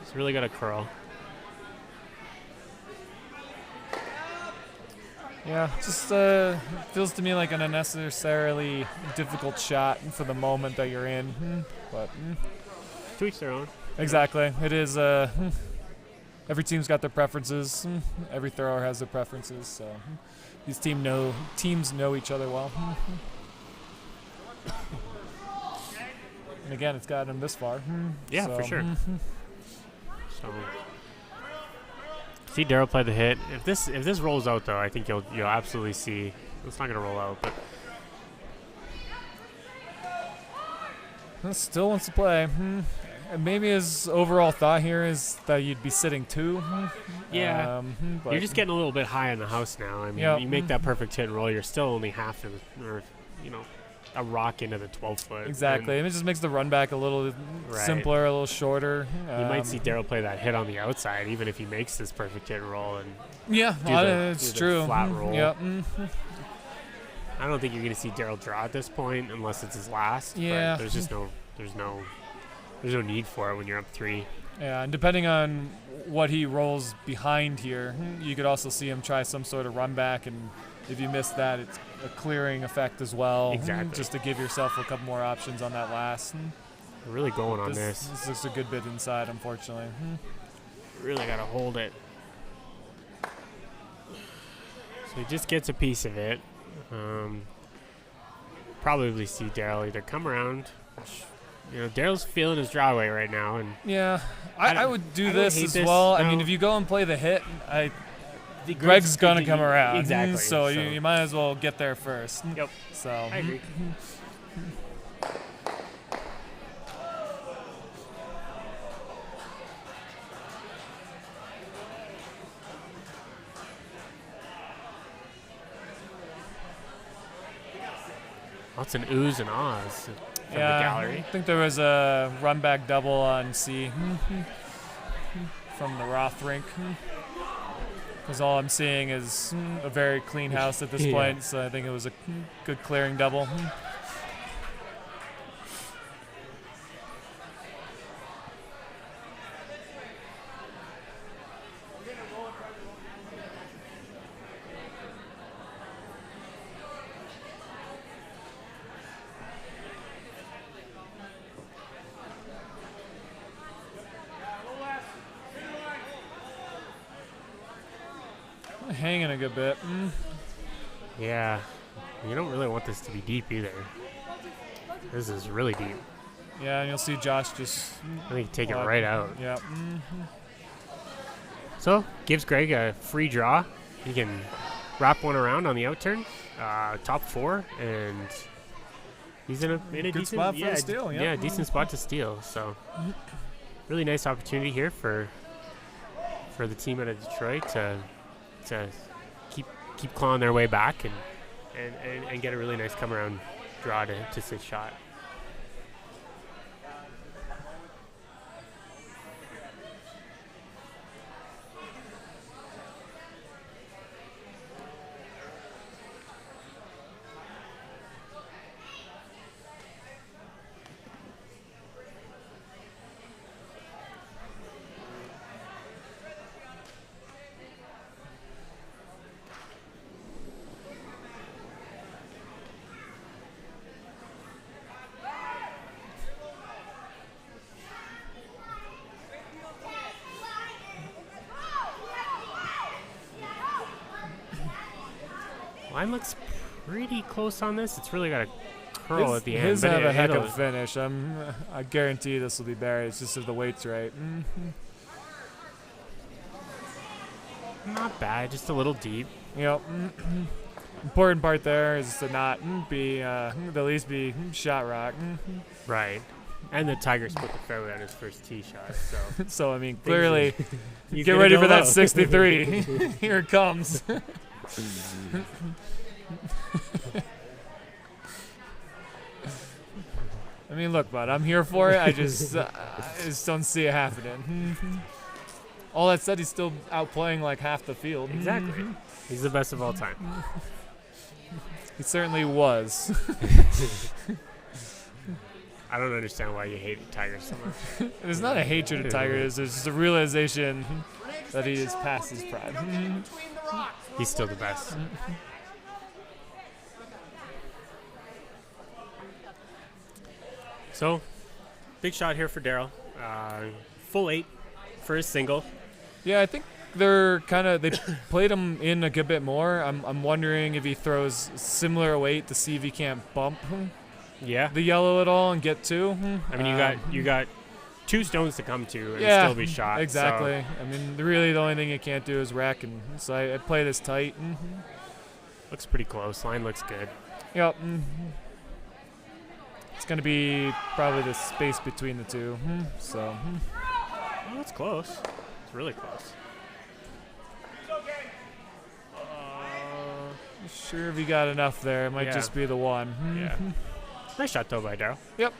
it's really got a curl. Yeah, just feels to me like an unnecessarily difficult shot for the moment that you're in. But To each their own. exactly, it is. Every team's got their preferences. Every thrower has their preferences. So these teams know each other well. And again, it's gotten them this far. Yeah, So, for sure. So see Daryl play the hit. If this rolls out though, I think you'll absolutely see it's not gonna roll out, but Still wants to play. And maybe his overall thought here is that you'd be sitting 2. yeah. But You're just getting a little bit high in the house now. I mean, Yep. you make that perfect hit and roll, you're still only half or a rock into the 12 foot. exactly. And it just makes the run back a little Right. simpler, a little shorter. You might see Daryl play that hit on the outside, even if he makes this perfect hit and roll. And Yeah, do it's the true. flat roll. Yep. I don't think you're going to see Daryl draw at this point unless it's his last. Yeah. But there's just there's no need for it when you're up 3. Yeah, and depending on what he rolls behind here, you could also see him try some sort of run back, and if you miss that, it's a clearing effect as well. Exactly. Just to give yourself a couple more options on that last. We're really going on this. This looks a good bit inside, unfortunately. Really got to hold it. So he just gets a piece of it. Probably see Daryl either come around, which Daryl's feeling his draw away right now, and Yeah, I I would do I don't this hate as this, well. I no. mean, if you go and play the hit, Greg's gonna come around. Exactly. So you might as well get there first. Yep. So I agree. Lots of oohs and ahs from the gallery. I think there was a run back double on C from the Roth rink. Because all I'm seeing is a very clean house at this Yeah. point, so I think it was a good clearing double. Hanging a good bit. Yeah. You don't really want this to be deep either. This is really deep. Yeah, and you'll see Josh just. I think take it right out. Yeah. So, gives Greg a free draw. He can wrap one around on the out turn, top 4, and he's in a Good decent spot for a steal, yeah. Yeah, decent spot to steal. So, really nice opportunity here for the team out of Detroit to keep clawing their way back and get a really nice come around draw to sit shot. Line looks pretty close on this. It's really got a curl at the end. His but have a heck of it'll- a finish. I guarantee this will be buried. It's just if the weight's right. Not bad, just a little deep. Yep. Important part there is to not be, at least be shot rock. Right. And the Tigers put the fairway on his first tee shot. So So, I mean, clearly, He's get gonna ready go for that low. 63. Here it comes. I mean, look, bud, I'm here for it. I just don't see it happening. All that said, he's still outplaying like half the field. Exactly. He's the best of all time. He certainly was. I don't understand why you hate Tigers so much. There's not a hatred of Tigers. There's just a realization that he is past his prime. He's still the best. So, big shot here for Daryl. Full 8 for his single. Yeah, I think they played him in a good bit more. I'm wondering if he throws similar weight to see if he can't bump Yeah. the yellow at all and get 2. I mean, you got 2 stones to come to and yeah, still be shot. Exactly. So I mean, really the only thing you can't do is wreck, and so I play this tight. looks pretty close. Line looks good. Yep. It's going to be probably the space between the two. So. Oh, it's close. It's really close. Sure if you got enough there. It might Yeah. just be the one. Yeah. Nice shot, though, by Daryl. Yep.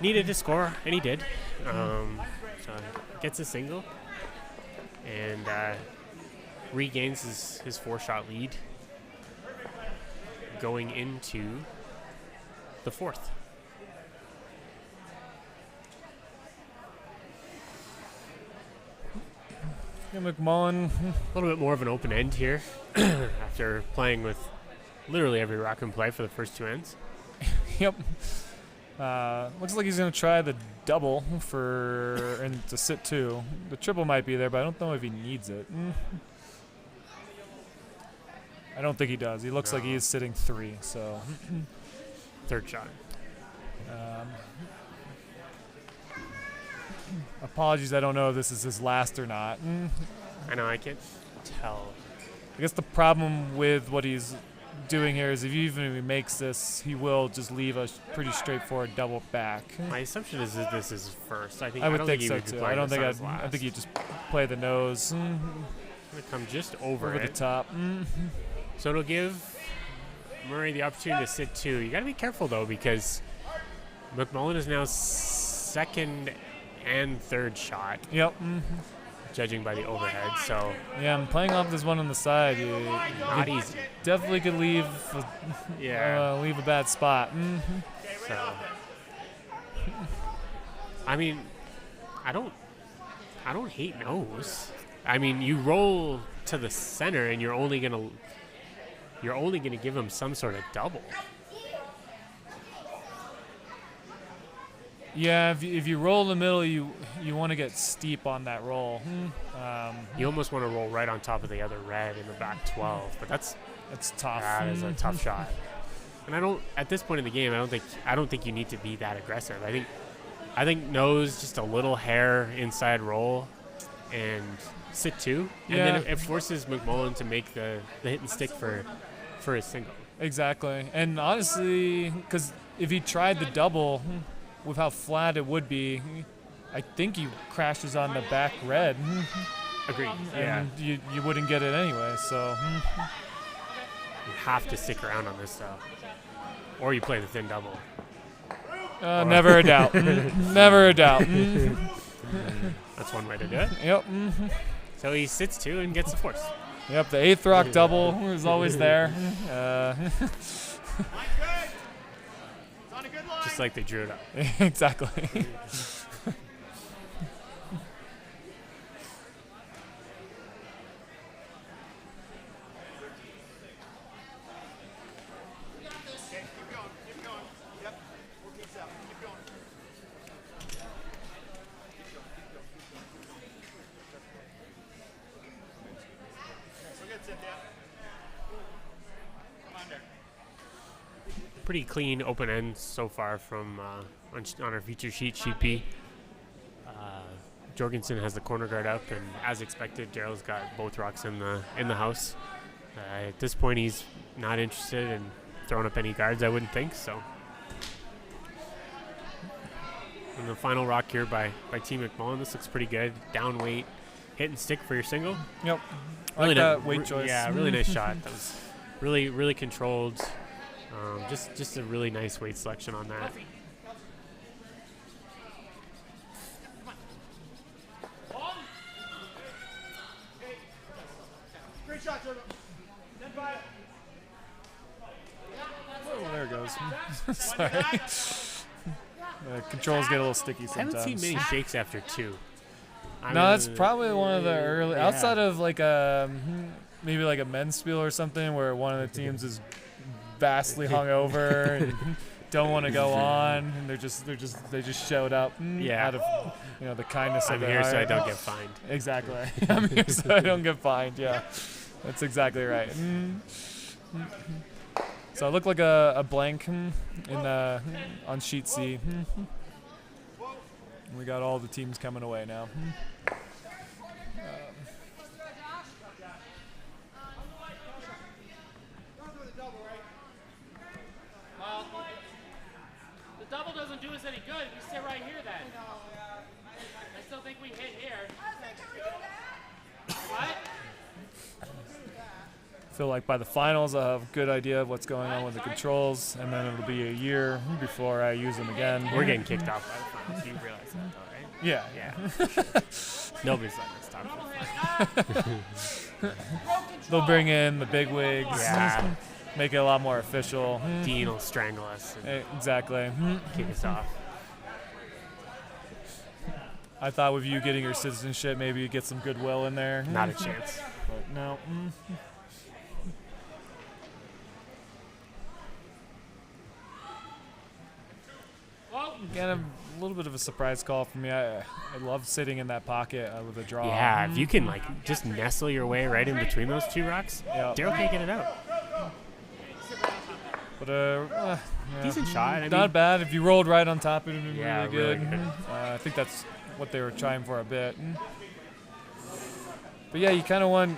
Needed to score, and he did. So gets a single and regains his 4-shot lead going into the 4th. Yeah, McMullen. A little bit more of an open end here after playing with literally every rock and play for the first 2 ends. Yep. Looks like he's going to try the double and to sit 2. The triple might be there, but I don't know if he needs it. I don't think he does. He looks like he is sitting 3, so. 3rd shot. apologies, I don't know if this is his last or not. I know, I can't tell. I guess the problem with what he's doing here is even if he makes this, he will just leave a pretty straightforward double back. My assumption is that this is first. I would don't think he so would be too. playing I don't this think on his I last. think you just play the nose Gonna come just over over it. the top. So it'll give Murray the opportunity to sit 2. You got to be careful though, because McMullen is now second and third shot, Yep. judging by the overhead. So Yeah, I'm playing off this one on the side. not easy. Definitely could leave leave a bad spot. So I mean, I don't hate nose. I mean, you roll to the center and you're only gonna give him some sort of double. Yeah, if you roll in the middle, you want to get steep on that roll. You almost want to roll right on top of the other red in the back 12, but that's tough. that is a tough shot. And I don't at this point in the game, I don't think you need to be that aggressive. I think nose just a little hair inside roll and sit 2, and then it forces McMullen to make the hit and stick for his single. Exactly. And honestly, because if he tried the double with how flat it would be, I think he crashes on the back red. Agreed. Yeah. And you wouldn't get it anyway, so. You have to stick around on this though, or you play the thin double. Never a doubt. Never a doubt. That's one way to do it. Yep. So he sits 2 and gets the force. Yep, the 8th rock double is always there. Just like they drew it up. Exactly. Pretty clean open end so far from on our feature sheet, Sheet B. Jorgensen has the corner guard up, and as expected, Daryl's got both rocks in the house. At this point, he's not interested in throwing up any guards, I wouldn't think. So, and the final rock here by Team McMullen. This looks pretty good. Down weight, hit and stick for your single. Yep. Really Like nice that weight choice. Yeah, really nice shot. That was really controlled. Just a really nice weight selection on that. Great shot, Jordan. Stand by it. Oh, there it goes. Sorry. Controls get a little sticky I sometimes. haven't seen many shakes after 2. No, that's probably one of the early, outside of like maybe like a men's spiel or something where one of the teams is vastly hungover and don't want to go on, and they just showed up out of the kindness I'm of their here so I heart. don't get fined. Exactly. I'm here so I don't get fined. Yeah, that's exactly right. So it looked like a blank on sheet C. We got all the teams coming away now. Well, the double doesn't do us any good if we sit right here then. I still think we hit here. What? I feel like by the finals I'll have a good idea of what's going on with the controls, and then it'll be a year before I use them again. We're getting kicked off by the finals. You realize that, though, right? Yeah. Yeah. Nobody's letting us talk for fun. They'll bring in the big wigs, Yeah. make it a lot more official. Dean will strangle us and Exactly. kick us off. I thought with you getting your citizenship, maybe you get some goodwill in there. Not a chance. But no. Whoa. Again, a little bit of a surprise call for me. I love sitting in that pocket with a draw. Yeah, if you can just nestle your way right in between those 2 rocks, Yeah. Daryl can't get it out. But Decent shot. I not mean, bad. If you rolled right on top, it would have been Yeah, really good. really good. I think that's what they were trying for a bit. But yeah, you kind of want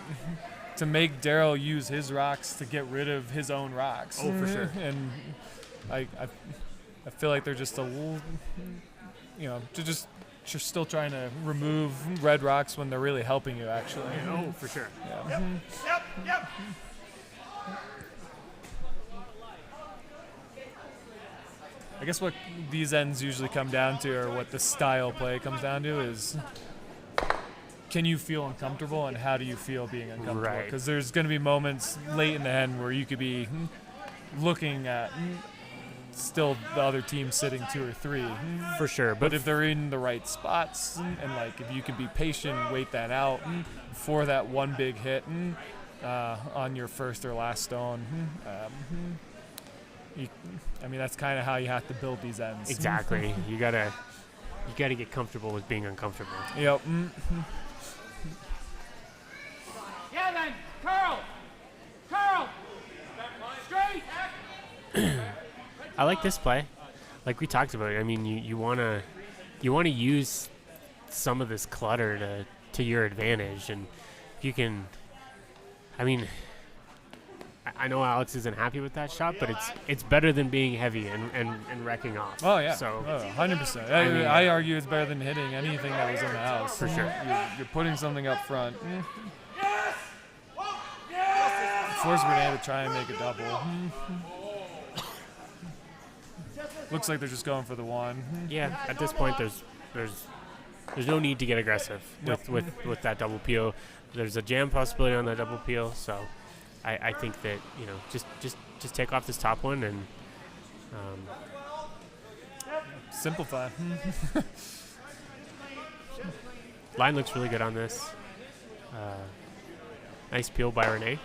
to make Daryl use his rocks to get rid of his own rocks. Oh, for sure. And I feel like they're just just still trying to remove red rocks when they're really helping you, actually. Oh, for sure. Yeah. Yep. I guess what these ends usually come down to, or what the style play comes down to, is can you feel uncomfortable and how do you feel being uncomfortable? Right. Because there's going to be moments late in the end where you could be looking at still the other team sitting 2 or 3. For sure. But if they're in the right spots and like if you can be patient, wait that out for that one big hit on your first or last stone. That's kind of how you have to build these ends. Exactly. you gotta get comfortable with being uncomfortable. Yep. Yeah, then. Curl. Straight. I like this play. Like we talked about, I mean, you wanna use some of this clutter to your advantage, and if you can. I mean, I know Alex isn't happy with that shot, but it's better than being heavy and wrecking off. Oh yeah. So 100%. I argue it's better than hitting anything that was in the house. For sure. You're putting something up front. Force grenade to try and make a double. Looks like they're just going for the one. Yeah, at this point, there's no need to get aggressive with that double peel. There's a jam possibility on that double peel, so I think that just take off this top one and simplify. Line looks really good on this. Nice peel by Renee.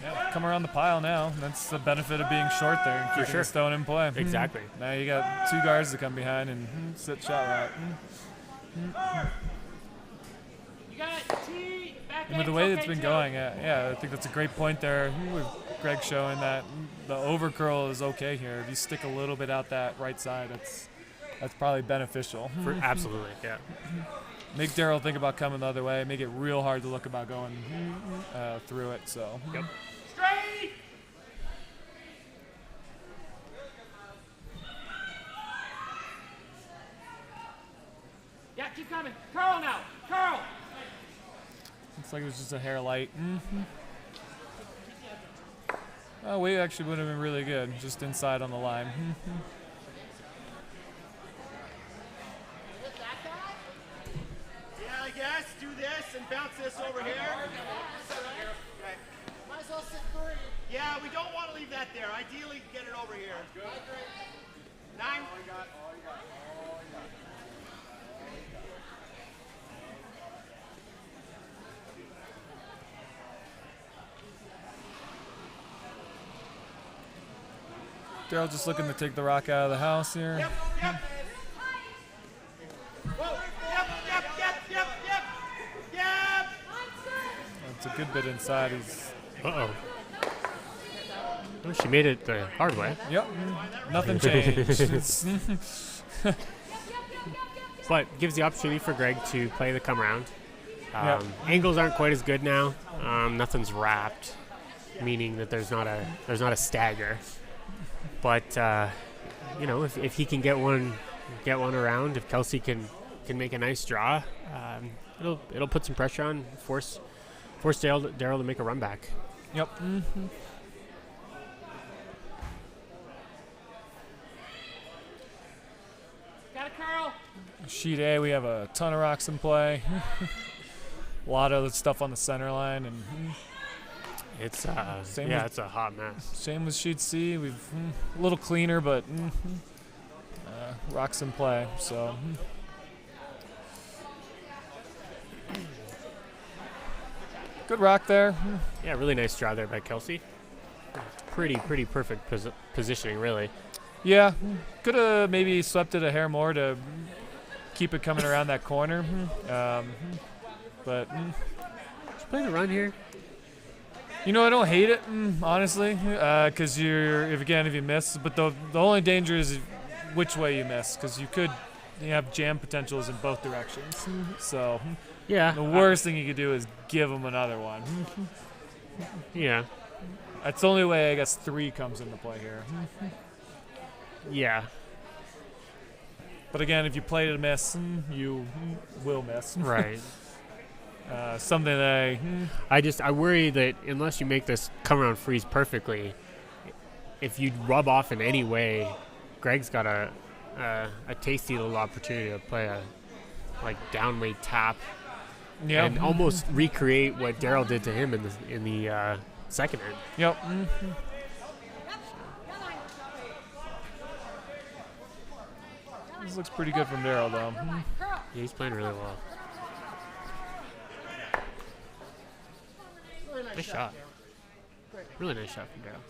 Yeah, come around the pile now. That's the benefit of being short there and keeping the stone in play. Exactly. Now you got 2 guards to come behind and sit shot route. You got T back. And with the way it's been going, I think that's a great point there with Greg showing that the over curl is okay here. If you stick a little bit out that right side, that's probably beneficial. Absolutely, yeah. Make Daryl think about coming the other way. Make it real hard to look about going through it. So. Yep. Straight. Yeah, keep coming. Curl now. Curl. Looks like it was just a hair light. Oh, we actually would have been really good, just inside on the line. Yeah, I guess. Do this and bounce this over here. Okay. Might as well sit 3. Yeah, we don't want to leave that there. Ideally, get it over here. 9. Daryl just looking to take the rock out of the house here. Yep. Whoa. Yep. That's a good bit inside. He's Oh, she made it the hard way. Yep. Nothing changed. But gives the opportunity for Greg to play the come around. Yep. Angles aren't quite as good now. Nothing's wrapped, meaning that there's not a stagger. But if he can get one around, if Kelsey can make a nice draw, it'll put some pressure on, force Daryl to make a run back. Yep. Got a curl. Sheet A, we have a ton of rocks in play. A lot of stuff on the center line, and It's Same it's a hot mess. same with sheet C. We've a little cleaner, but rocks in play. So good rock there. Yeah, really nice draw there by Kelsey. Pretty perfect positioning, really. Yeah, could have maybe swept it a hair more to keep it coming around that corner. But Did you play the run here? I don't hate it, honestly, because if you miss, but the only danger is which way you miss, because you could you have jam potentials in both directions. So Yeah. the worst thing you could do is give them another one. Yeah. That's the only way I guess 3 comes into play here. Yeah. But again, if you play to miss, you will miss. Right. Something that I worry that unless you make this come around freeze perfectly, if you rub off in any way, Greg's got a tasty little opportunity to play a downweight tap and almost recreate what Daryl did to him in the second end. Yep. This looks pretty good from Daryl, though. Yeah, he's playing really well. Nice shot. Really nice shot from Daryl.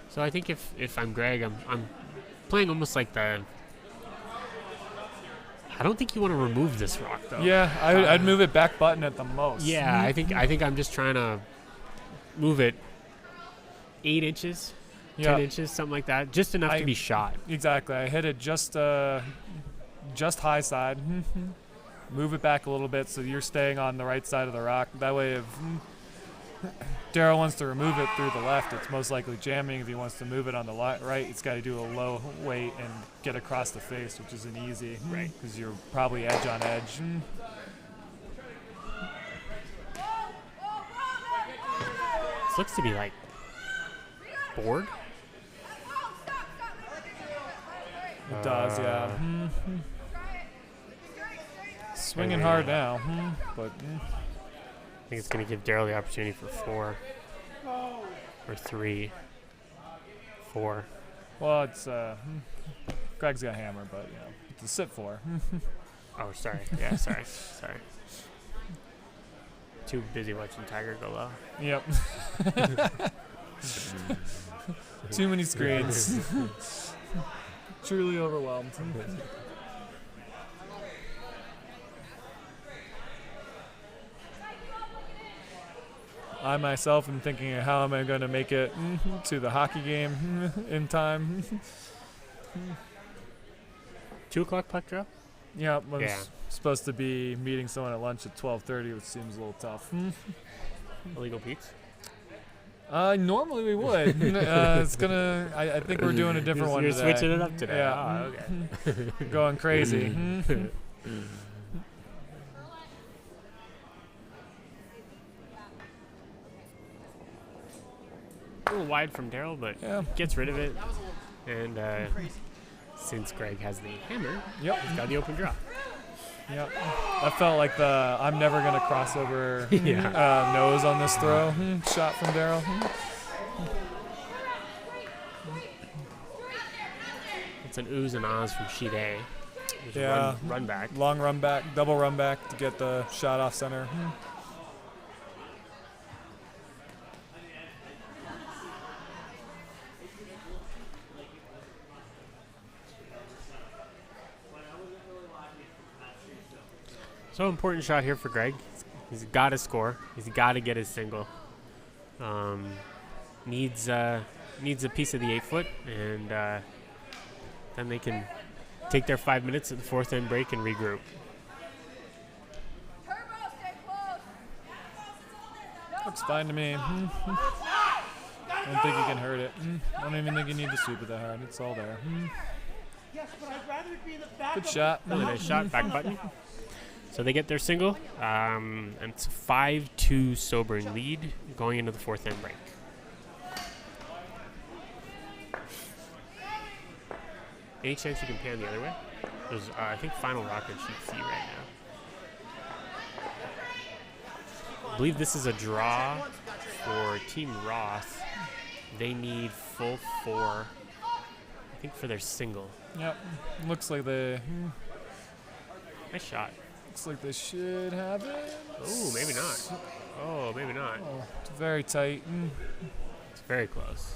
So I think if I'm Greg, I'm playing almost like the. I don't think you want to remove this rock though. Yeah, I'd move it back button at the most. Yeah, I think I'm just trying to move it 8 inches, 10 inches, something like that, just enough to be shot. Exactly. I hit it just high side. Move it back a little bit so you're staying on the right side of the rock. That way, if Daryl wants to remove it through the left, it's most likely jamming. If he wants to move it on the right, it's got to do a low weight and get across the face, which isn't easy. Right. Because you're probably edge on edge. This looks to be like board. It does, yeah. Swinging hard now, but I think it's going to give Daryl the opportunity for 4 or 3, 4. well, it's Greg's got a hammer, but it's a sit 4. Oh, sorry. Yeah, sorry. Too busy watching Tiger go low. Yep. Too many screens. Truly overwhelmed. I myself am thinking, how am I going to make it to the hockey game in time? 2 o'clock puck drop? Yeah, I'm Yeah. supposed to be meeting someone at lunch at 12:30, which seems a little tough. Illegal Pete's? Normally we would. It's gonna. I think we're doing a different one You're today. switching it up today. Yeah. Oh, okay. Going crazy. A little wide from Daryl, but gets rid of it. And since Greg has the hammer, Yep. he's got the open draw. Yep. That felt like the I'm never gonna cross over Yeah. nose on this throw shot from Daryl. It's an oohs and ahs from sheet A. There's a Yeah. run back. Long run back, double run back to get the shot off center. So important shot here for Greg. He's got to score. He's got to get his single. Needs a piece of the 8-foot, and then they can take their 5 minutes at the fourth end break and regroup. Turbo, stay close. Looks fine to me. I don't think you can hurt it. I don't even think you need to sweep it that hard. It's all there. Yes, but I'd rather be in the back. Good shot. Really nice shot, back button. So they get their single, and it's a 5-2 sobering lead going into the fourth end break. Any chance you can pan the other way? There's, I think, final rock on sheet C right now. I believe this is a draw for Team Roth. They need full 4, I think, for their single. Yep. Looks like they. Nice shot. Looks like they should have it. Oh, maybe not. Oh, maybe not. Oh, it's very tight. It's very close.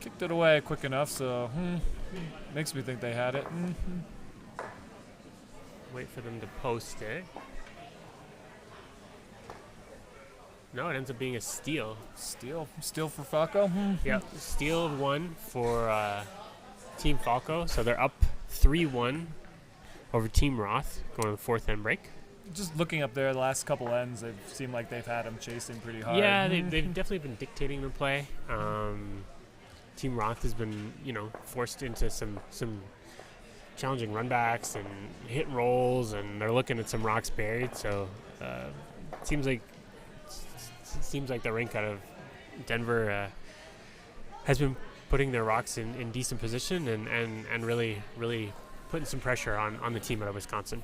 Kicked it away quick enough, so makes me think they had it. Wait for them to post it. No, it ends up being a steal. Steal for Falco. Yep, steal 1 for Team Falco. So they're up 3-1 over Team Roth going to the fourth end break. Just looking up there, the last couple ends, they seem like they've had him chasing pretty hard. Yeah, they've definitely been dictating the play. Team Roth has been, forced into some challenging runbacks and hit and rolls, and they're looking at some rocks buried. So it seems like the rink out of Denver has been putting their rocks in decent position and really putting some pressure on the team out of Wisconsin.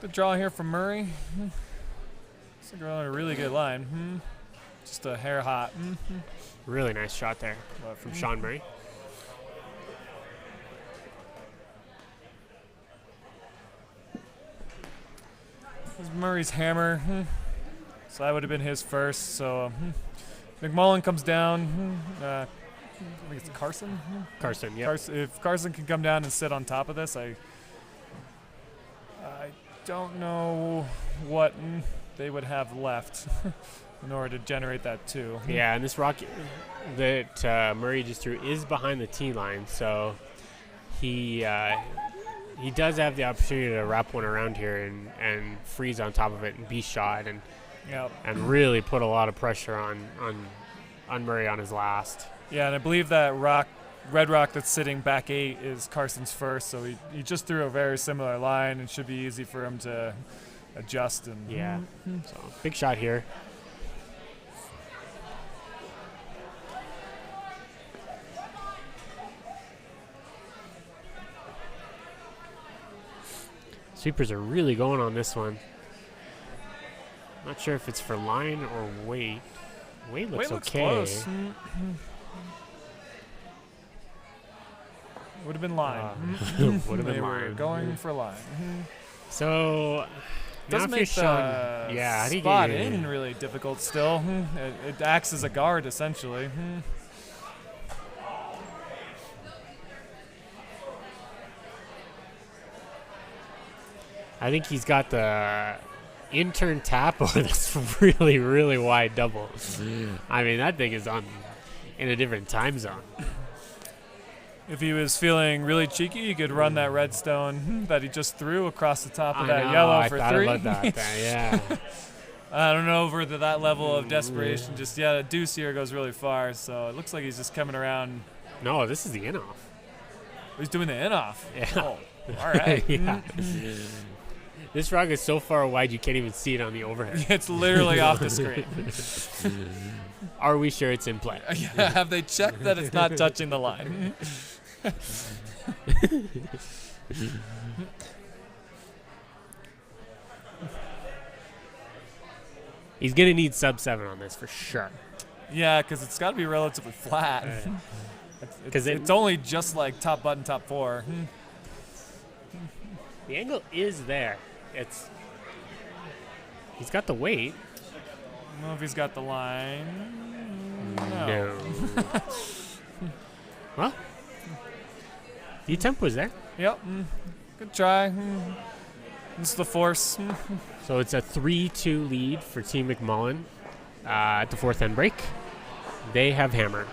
The draw here from Murray. Looks like we're on a really good line. Just a hair hot. Really nice shot there from Sean Murray. This is Murray's hammer. So that would have been his first. So McMullen comes down. I think it's Carson. Carson, yeah. If Carson can come down and sit on top of this, I don't know what they would have left in order to generate that too. Yeah, and this rock that Murray just threw is behind the tee line, so he does have the opportunity to wrap one around here and freeze on top of it and be shot and really put a lot of pressure on Murray on his last. Yeah, and I believe that red rock that's sitting back 8 is Carson's first, so he just threw a very similar line and should be easy for him to adjust. And yeah, so big shot here. Sweepers are really going on this one. Not sure if it's for line or weight. Weight looks okay. Close. Would have been line. Would have been they line. were going for line. So Does make the spot in really difficult still. It acts as a guard essentially. I think he's got the intern tap or this really, really wide double. I mean, that thing is in a different time zone. If he was feeling really cheeky, he could run that redstone that he just threw across the top of that yellow for 3. I thought about that, yeah. I don't know over to that level of desperation just yet. A deuce here goes really far, so it looks like he's just coming around. No, this is the in-off. He's doing the in-off. Yeah. Oh, all right. Yeah. This rock is so far wide you can't even see it on the overhead. It's literally off the screen. Are we sure it's in play? Yeah, have they checked that it's not touching the line? He's going to need sub 7 on this for sure. Yeah, because it's got to be relatively flat. Because it's only just like top button, top 4. The angle is there. He's got the weight. I don't know if he's got the line. No. Well, the attempt was there. Yep. Good try. It's the force. So it's a 3-2 lead for Team McMullen at the fourth end break. They have hammered.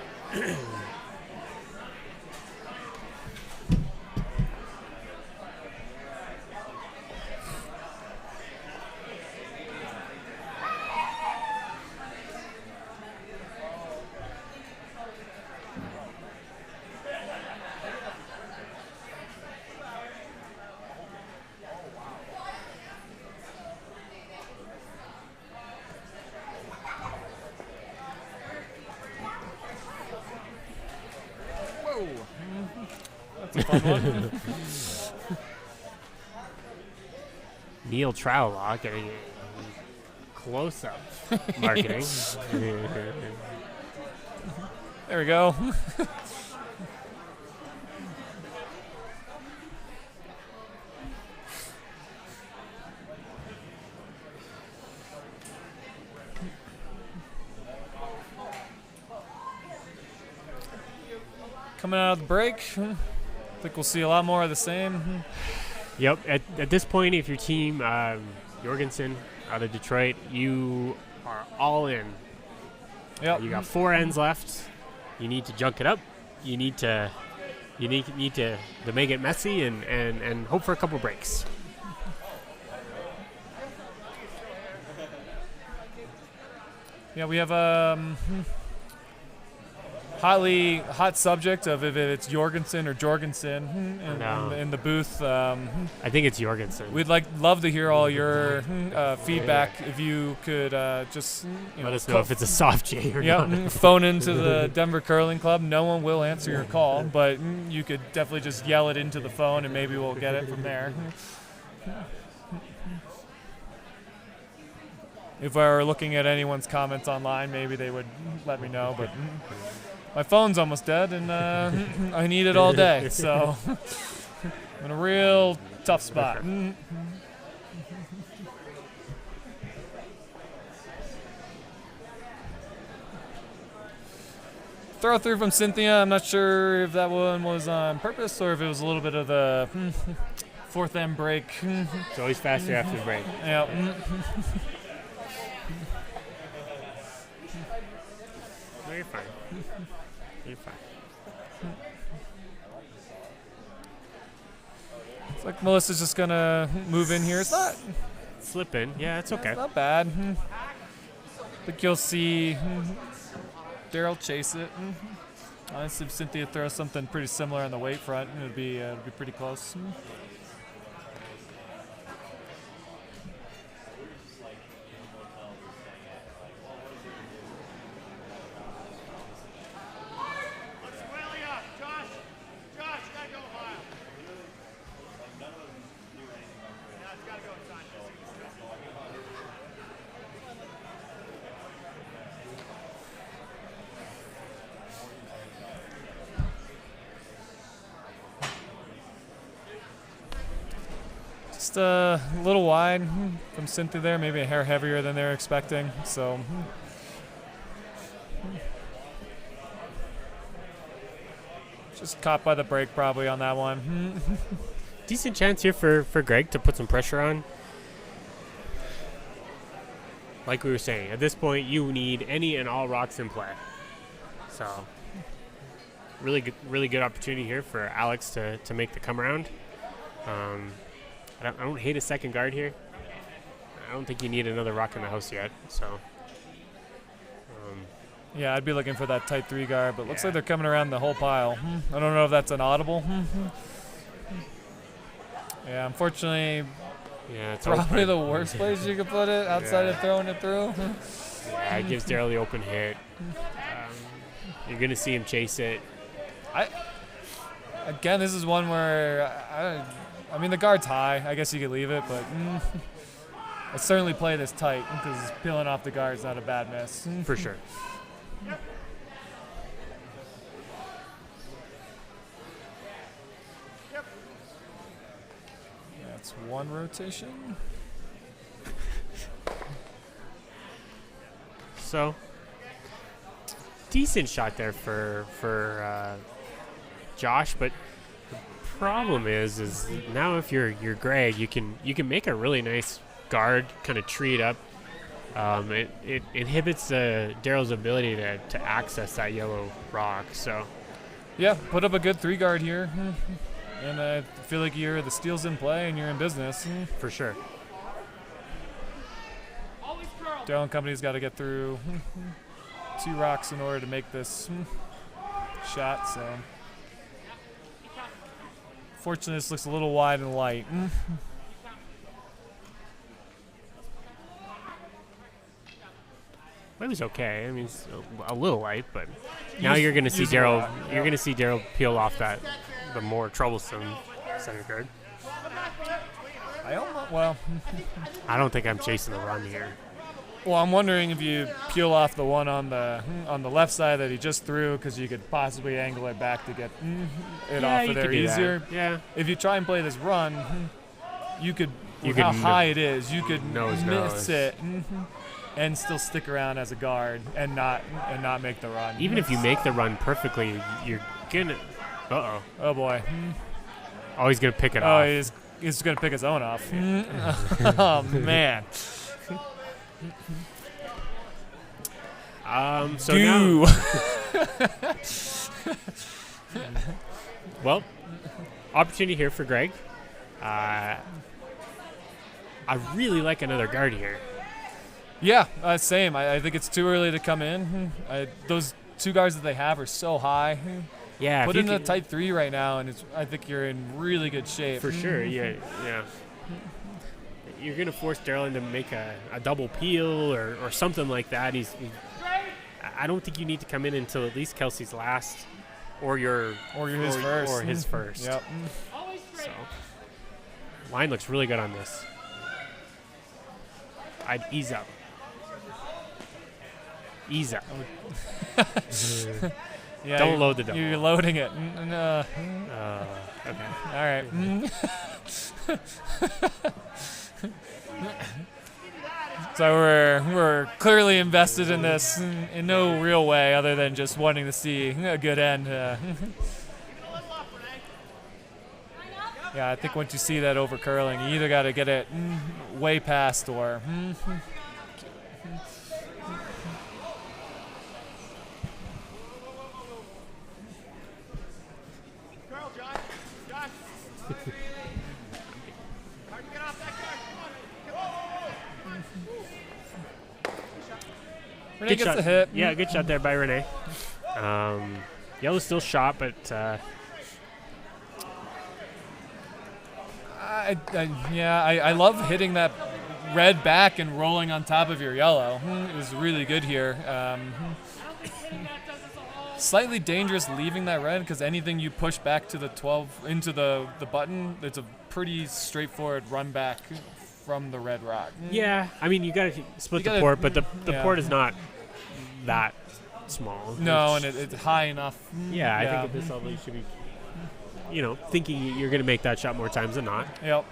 That's a fun one. Neil Trowlock getting close-up marketing. There we go. Coming out of the break, I think we'll see a lot more of the same. Yep. At this point, if your team, Jorgensen out of Detroit, you are all in. Yep. You got 4 ends left. You need to junk it up. You need to make it messy and hope for a couple breaks. Yeah, we have hot subject of if it's Jorgensen or Jorgensen in the booth. I think it's Jorgensen. We'd love to hear all your feedback. If you could just Let us know if it's a soft J or yeah, not. phone into the Denver Curling Club. No one will answer your call, but you could definitely just yell it into the phone, and maybe we'll get it from there. If I were looking at anyone's comments online, maybe they would let me know. But my phone's almost dead, and I need it all day, so I'm in a real tough spot. Throw through from Cynthia. I'm not sure if that one was on purpose or if it was a little bit of the fourth end break. It's always faster after the break. Yeah. No, you're fine. You're fine. It's like Melissa's just gonna move in here. It's not Slip in. Yeah, it's okay. It's not bad. I think you'll see Daryl chase it. Honestly, if Cynthia throws something pretty similar on the weight front, it'd be pretty close. Just a little wide from Cynthia there, maybe a hair heavier than they're expecting. So just caught by the break probably on that one. Decent chance here for Greg to put some pressure on. Like we were saying, at this point you need any and all rocks in play. So really good opportunity here for Alex to make the come around. I don't hate a second guard here. I don't think you need another rock in the house yet. So yeah, I'd be looking for that tight 3 guard, but looks like they're coming around the whole pile. I don't know if that's an audible. Yeah, unfortunately, yeah, it's probably open. the worst place you could put it outside of throwing it through. Yeah, it gives Daryl the open hit. You're going to see him chase it. Again, this is one where, I mean, the guard's high. I guess you could leave it, but I certainly play this tight because peeling off the guard's not a bad miss. For sure. That's one rotation. So, decent shot there for Josh, but the problem is now if you're Greg, you can make a really nice guard, kind of tree it up. It inhibits Daryl's ability to access that yellow rock. So, yeah, put up a good 3 guard here, and I feel like the steel's in play and you're in business. For sure. Daryl and company's got to get through 2 rocks in order to make this shot. So, fortunately, this looks a little wide and light. It was okay. I mean, it's a little light, but now you're going to see Daryl. You're going to see Daryl peel off the more troublesome center guard. I don't think I'm chasing the run here. Well, I'm wondering if you peel off the one on the left side that he just threw, because you could possibly angle it back to get it off of there easier. That. Yeah. If you try and play this run, you could how high it is, you could miss it and still stick around as a guard and not make the run. Even if you make the run perfectly, you're gonna. Oh boy. Oh, he's gonna pick it Oh, off. he's he's going to pick his own off. Oh, man. So now, well, opportunity here for Greg. I really like another guard here. Yeah, same. I think it's too early to come in. Those two guards that they have are so high. Yeah, Put if you in a can- tight 3 right now, and I think you're in really good shape. For sure, yeah. You're going to force Daryl into make a double peel or something like that. I don't think you need to come in until at least Kelsey's last or Or his first. Or his first. Yep. Always straight. So, line looks really good on this. I'd ease up. Ease up. Yeah, Don't load the double. You're loading it. Okay. All right. So we're clearly invested in this in no real way other than just wanting to see a good end. Yeah, I think once you see that over curling, you either got to get it way past or. Curl, Josh. Josh. Hard to get off that guard. Come on. Renee gets the hit. Yeah, good shot there by Renee. Yellow's still shot, but I love hitting that red back and rolling on top of your yellow. It was really good here. Slightly dangerous leaving that red because anything you push back to the 12 into the button, it's a pretty straightforward run back from the red rock. yeah, I mean you got to split You the gotta- port, but the yeah. port is not that small. No, It's- and it's high enough. yeah, I think at this level you should be, thinking you're going to make that shot more times than not. Yep.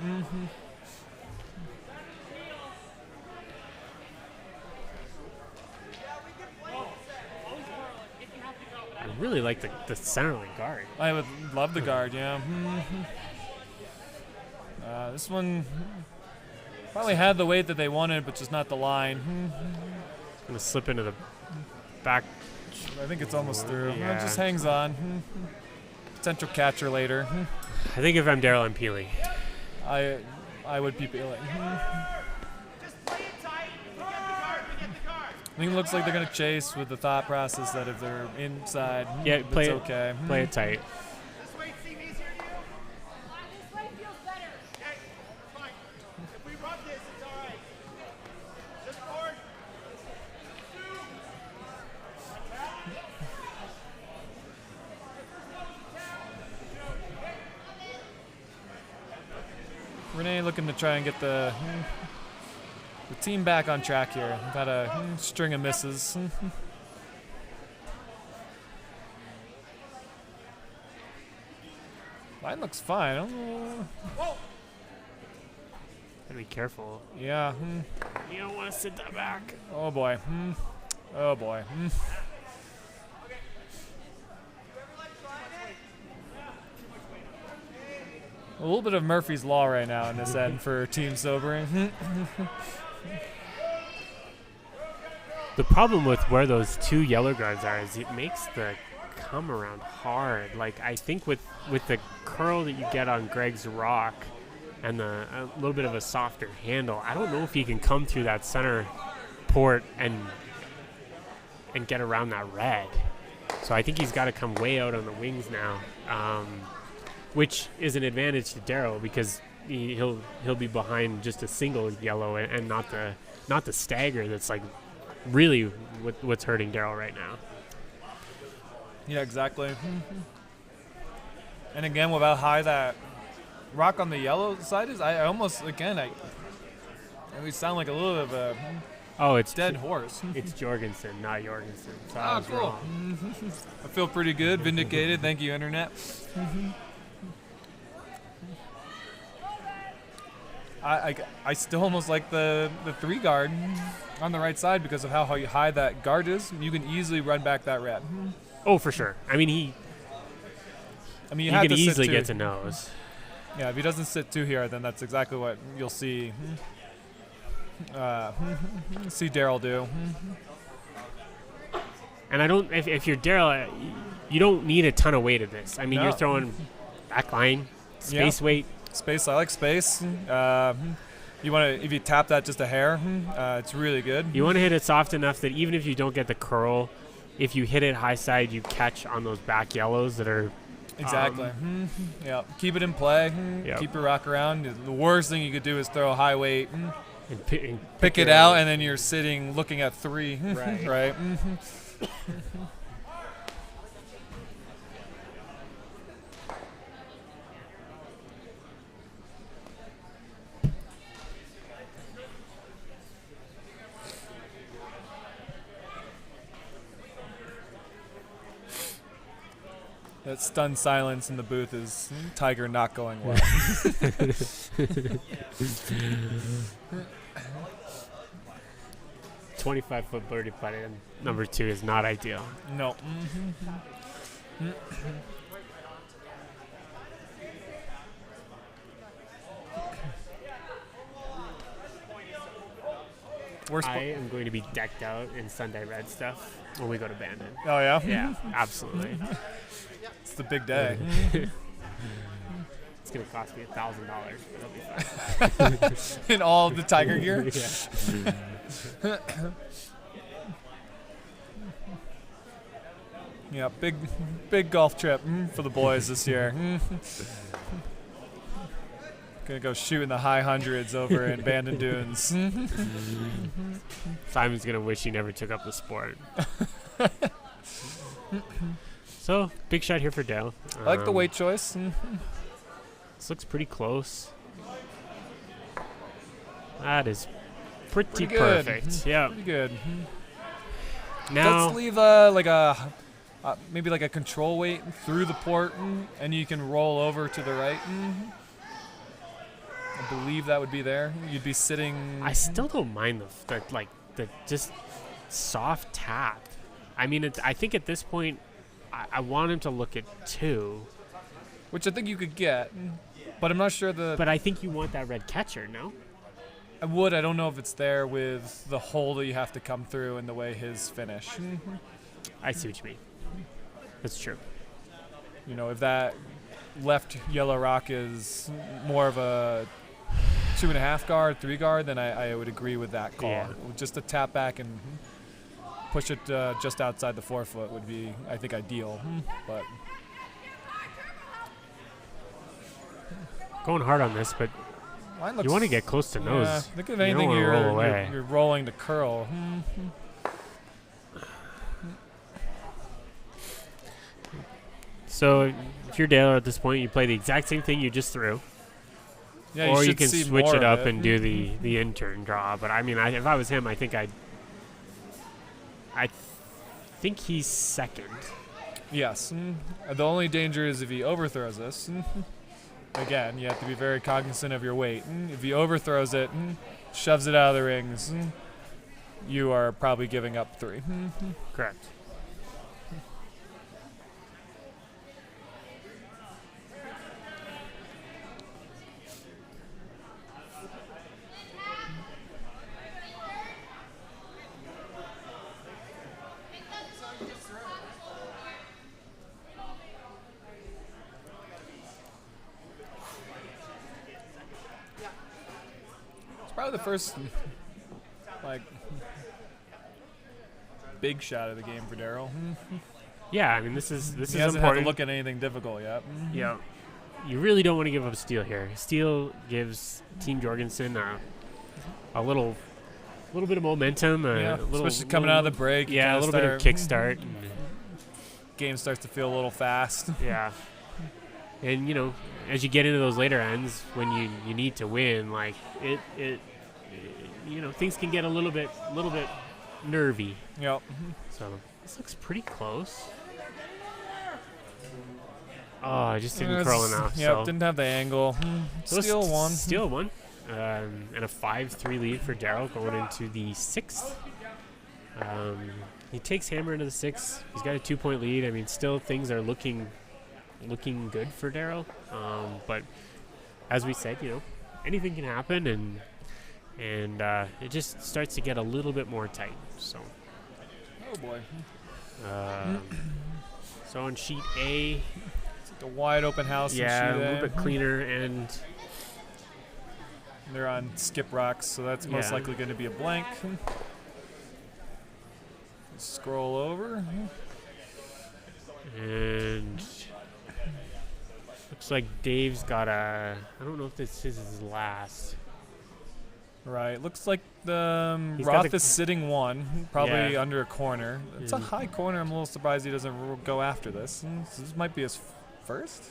I really like the centerline guard. I would love the guard, yeah. This one probably had the weight that they wanted, but just not the line. Going to slip into the back. I think it's almost through. Yeah. It just hangs on. Potential catcher later. I think if I'm Daryl, I'm peeling. I would be peeling. Just play it tight. We get the guard. We get the guard. I think it looks like they're going to chase with the thought process that if they're inside, Yeah, play it's it. okay. Play it tight. This way seem easier to you? This way feels better. Hey, fine. If we rub this, it's all right. Just forward. Renee looking to try and get the team back on track here. We've had a string of misses. Line looks fine. I don't know. Gotta be careful. Yeah. You don't want to sit that back. Oh boy. Oh boy. A little bit of Murphy's Law right now in this end for team sobering. The problem with where those two yellow guards are is it makes the come around hard. Like I think with the curl that you get on Greg's rock and a little bit of a softer handle, I don't know if he can come through that center port and get around that red. So I think he's got to come way out on the wings now, which is an advantage to Darrow because he'll be behind just a single yellow and not the stagger that's like really what's hurting Darryl right now. Yeah, exactly. And again, with how high that rock on the yellow side is, I almost, again, we sound like a little bit of a Oh, it's dead horse. It's Jorgensen, not Jorgensen. So I was cool. wrong. I feel pretty good, vindicated. Thank you, Internet. I still almost like the 3 guard on the right side because of how high that guard is. You can easily run back that red. Oh, for sure. I mean, I mean, you have can to sit easily too. get to nose. Yeah, if he doesn't sit 2 here, then that's exactly what you'll see. See Daryl do. And I don't. If you're Daryl, you don't need a ton of weight of this. I mean, No. you're throwing back line, space weight. Space, I like space. You want to, if you tap that just a hair, it's really good. You want to hit it soft enough that even if you don't get the curl, if you hit it high side, you catch on those back yellows that are. Exactly. Yeah. Keep it in play. Yep. Keep your rock around. The worst thing you could do is throw a high weight, And pick it out, and then you're sitting looking at 3. Right. Right. That stunned silence in the booth is Tiger not going well. 25-foot birdie putt in number 2 is not ideal. No. Worst I am going to be decked out in Sunday red stuff when we go to Bandon. Oh yeah. Yeah, absolutely. It's the big day. It's going to cost me $1,000, but it'll be fine. In all of the Tiger gear. Yeah. Yeah, big golf trip for the boys this year. Gonna go shoot in the high hundreds over in Bandon Dunes. Simon's going to wish he never took up the sport. So, big shot here for Dale. I like the weight choice. This looks pretty close. That is pretty good. perfect. Yeah. Pretty good. Now, Let's leave maybe like a control weight through the port, and you can roll over to the right. I believe that would be there. You'd be sitting. I still don't mind the just soft tap. I mean, I think at this point, I want him to look at 2. Which I think you could get, but I'm not sure But I think you want that red catcher, no? I would. I don't know if it's there with the hole that you have to come through and the way his finish. I see what you mean. That's true. You know, if that left yellow rock is more of a 2.5 guard, 3 guard, then I would agree with that call. Yeah. Just a tap back and push it just outside the 4 foot would be, I think, ideal. But Going hard on this, but mine looks, you want to get close to nose. Yeah, think of You don't anything wanna roll away. you're rolling to curl. So if you're Dale at this point, you play the exact same thing you just threw. Yeah, or you should can see switch more it of up and do the intern draw. But I mean, if I was him, I think I think he's second. Yes. The only danger is if he overthrows this. Again, you have to be very cognizant of your weight. If he overthrows it, shoves it out of the rings, you are probably giving up 3. Correct. It's probably the first, like, big shot of the game for Daryl. Yeah, I mean this is He hasn't had to important. look at anything difficult yet. Yeah, you really don't want to give up steal here. Steal gives Team Jorgensen a little bit of momentum. Yeah, little, especially coming out of the break. you Yeah, a kinda little bit of start- kickstart. Game starts to feel a little fast. Yeah, and you know, as you get into those later ends, when you need to win, like it you know, things can get a little bit nervy. Yep. So this looks pretty close. Oh, I just didn't curl enough. Yep, so. didn't have the angle. So Still one. Still one. And a 5-3 lead for Daryl going into the 6th. He takes Hammer into the 6th. He's got a 2-point lead. I mean, still things are looking good for Daryl. But as we said, anything can happen, and it just starts to get a little bit more tight. So, Oh boy. so on sheet A, It's like a wide open house. yeah, in a sheet little bit cleaner, and They're on skip rocks, so that's most Yeah. likely going to be a blank. Scroll over. and looks like Dave's got a. I don't know if this is his last. Right. Looks like the He's got Roth the- is sitting one, probably Yeah. under a corner. It's a And- high corner. I'm a little surprised he doesn't go after this. So this might be his first.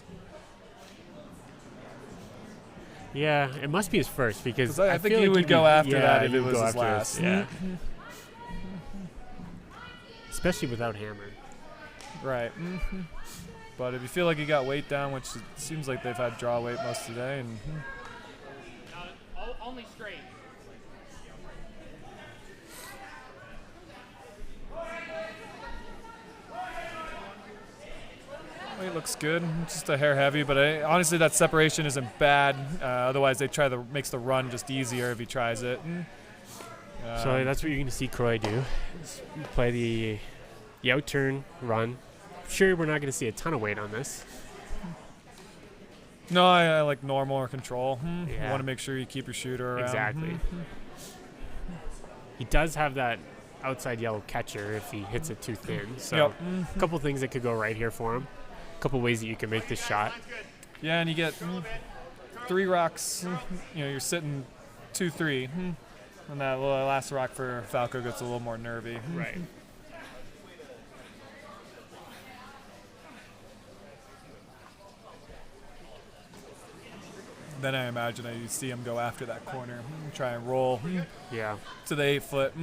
Yeah, it must be his first because 'Cause I think feel he like would he'd go be- after yeah, that if he it would was go his after last. this, yeah. Especially without hammer. Right. But if you feel like you got weight down, which it seems like they've had draw weight most of the day, and Only straight. weight looks good. Just a hair heavy, but honestly, that separation isn't bad. Otherwise, makes the run just easier if he tries it. So that's what you're going to see Croy do. Is play the out turn, run. Sure, we're not going to see a ton of weight on this. No, I like normal or control. You Yeah. want to make sure you keep your shooter around. Exactly. He does have that outside yellow catcher if he hits it too thin. So Yep. a couple things that could go right here for him. A couple ways that you can make this shot. Yeah, and you get 3 rocks. You're sitting 2-3. And that last rock for Falco gets a little more nervy. Right. Then I imagine you see him go after that corner, try and roll Yeah. to the 8 foot.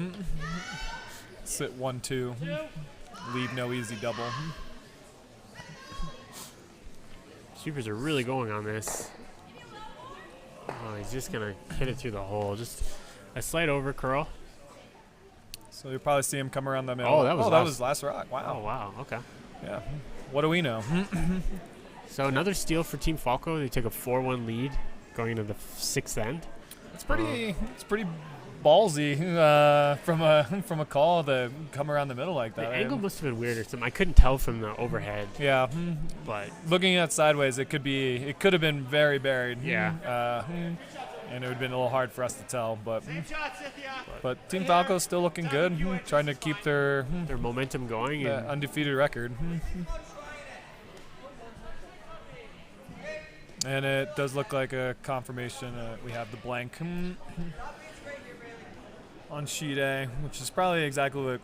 Sit 1-2. Leave no easy double. Sweepers are really going on this. Oh, he's just going to hit it through the hole. Just a slight over curl. So you'll probably see him come around the middle. Oh, that was last rock. Oh, Wow. wow. Okay. Yeah. What do we know? So another steal for Team Falco. They take a 4-1 lead going into the 6th end. It's pretty ballsy from a call to come around the middle like that. The angle must have been weird or something. I couldn't tell from the overhead, Yeah. but Looking at sideways, it could have been very buried. Yeah. And it would have been a little hard for us to tell, but Team Falco's still looking good, trying to keep their their momentum going. And undefeated record. And it does look like a confirmation. We have the blank on sheet A, which is probably exactly what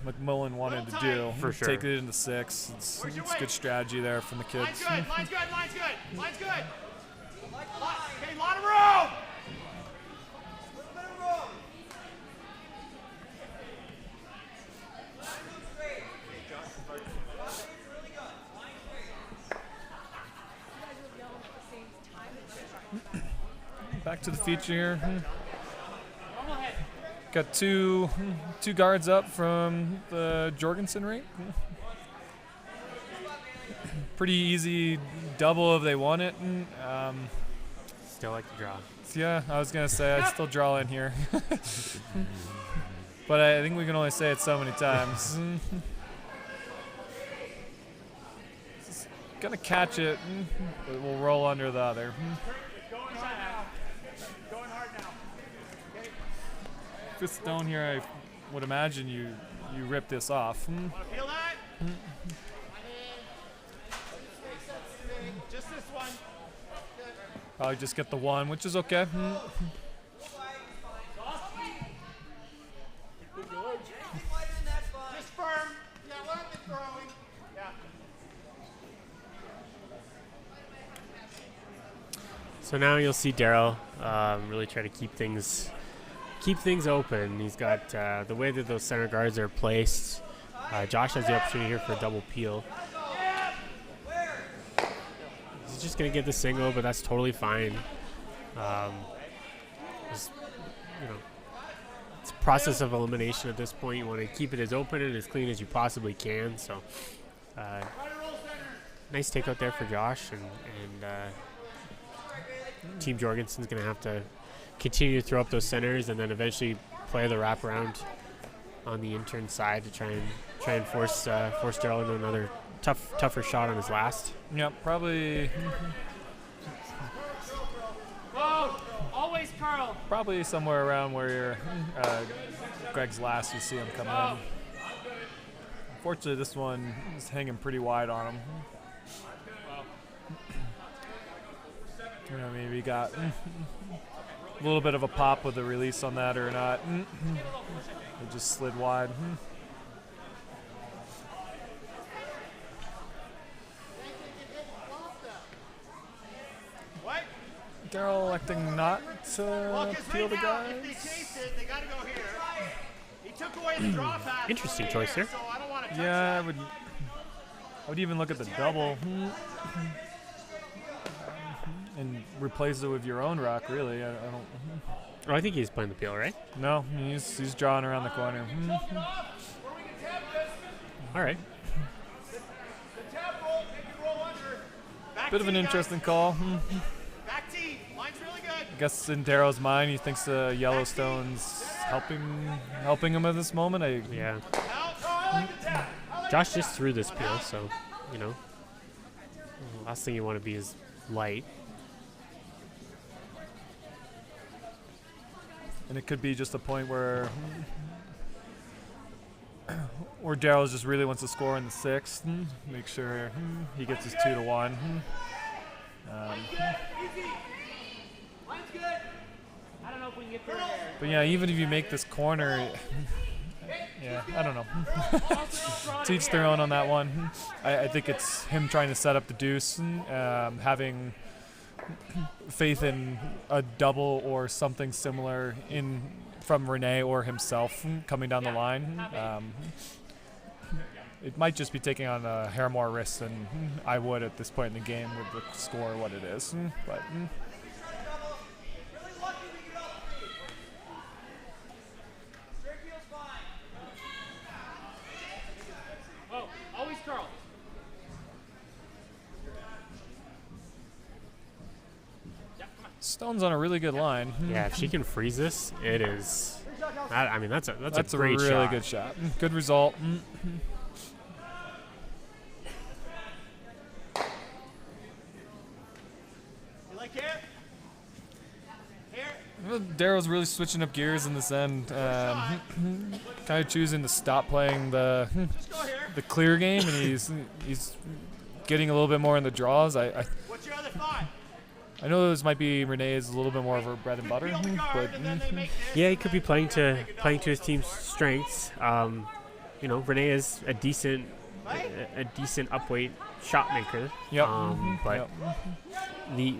McMillan wanted to do. For sure. Take it into 6. It's good strategy there from the kids. Line's good, line's good, line's good, line's good. Okay, a lot of room. Back to the feature here. Got two guards up from the Jorgensen rate. Pretty easy double if they want it. still like to draw. Yeah, I was gonna say I'd still draw in here, but I think we can only say it so many times. Gonna catch it, but we'll roll under the other. Going hard now. This stone here, I would imagine you rip this off. Feel that? Just this one. Probably just get the 1, which is okay. Just firm. Yeah, let it throwing. Yeah. So now you'll see Daryl really try to keep things open. He's got the way that those center guards are placed. Josh has the opportunity here for a double peel. He's just gonna get the single, but that's totally fine. It's a process of elimination at this point. You want to keep it as open and as clean as you possibly can. So nice takeout there for Josh, and Team Jorgensen's going to have to continue to throw up those centers and then eventually play the wraparound on the intern side to try and force Daryl into another tougher shot on his last. Yep, probably Whoa! Always Carl. probably somewhere around where your Greg's last. You see him coming in. Unfortunately, this one is hanging pretty wide on him. Maybe got a little bit of a pop with the release on that or not. It just slid wide. What? Daryl electing not to Well, because peel right the now, if they guys. chase it, they got to go here. He took away the draw pass. Interesting from choice here, there. So I don't want to touch Yeah, that. I would even look at the double and replace it with your own rock. Really, I don't. Oh, I think he's playing the peel, right? No, he's drawing around the corner. All right. Back Bit of an tee, guys. interesting call. Back tee. Line's really good. I guess in Darrow's mind, he thinks the Yellowstone's helping him at this moment. Yeah. Help. Oh, I like the tap. I like Josh just threw this peel, so, you know. The last thing you want to be is light. And it could be just a point where Darryl just really wants to score in the sixth. Make sure he gets his 2-1. Easy. Line's good. I don't know if we can get through there. But yeah, even if you make this corner, yeah, I don't know. To each their own on that one. I think it's him trying to set up the deuce, having faith in a double or something similar from Renee or himself coming down the line. It might just be taking on a hair more risk than I would at this point in the game with the score what it is. But Whoa! Always Carl. Stone's on a really good line. Yeah, if she can freeze this, it is. I mean, that's a That's a great really shot. good shot. Good result. You like hair? Hair? Darrow's really switching up gears in this end. Kind of choosing to stop playing Just go here. the clear game, and he's getting a little bit more in the draws. I What's your other thought? know this might be Renee's a little bit more of her bread and butter, Peel the guard, but and then they make this. Yeah, he could be playing to his team's strengths. You know, Renee is a decent upweight shot maker. yep. But Yep. the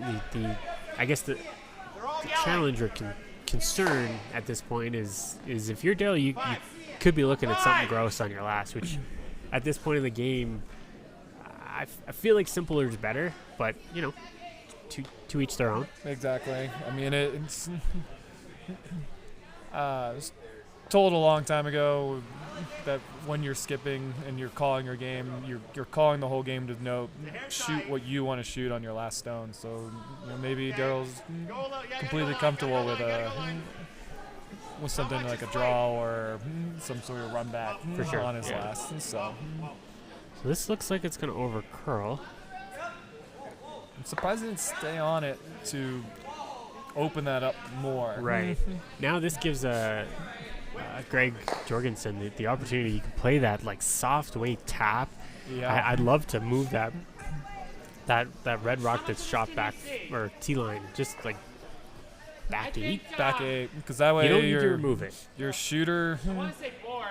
I guess the They're all yelling. challenge or concern at this point is if you're Daryl, you could be looking at something gross on your last, which at this point in the game, I feel like simpler is better, but you know, to each their own. Exactly. I mean, it's it was told a long time ago that when you're skipping and you're calling your game, you're calling the whole game to shoot what you want to shoot on your last stone. So maybe Daryl's Go a little- yeah, completely comfortable with something like a draw or some sort of run back For sure, on his yeah. last. So So this looks like it's going to over curl. I'm surprised he didn't stay on it to open that up more. Right. Now this gives Greg Jorgensen the opportunity. You can play that like soft weight tap. Yeah. I'd love to move that red rock that's shot back or T line just like back 8. Back 8, because that way You don't need to your remove it. shooter, I want to say board.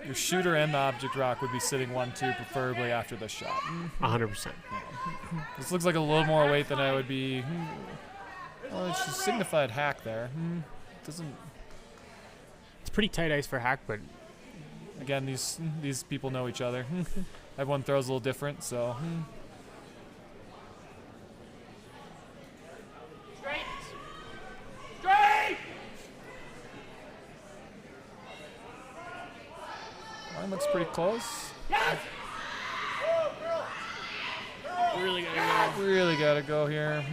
your shooter and the object rock would be sitting 1-2, preferably after the shot. 100%. This looks like a little more weight than I would be. Well, it's just signified hack there. Doesn't. It's pretty tight ice for hack, but Again, these people know each other. Everyone throws a little different, so. Straight. Straight. Line looks pretty close. Yes. really gotta Really gotta go here.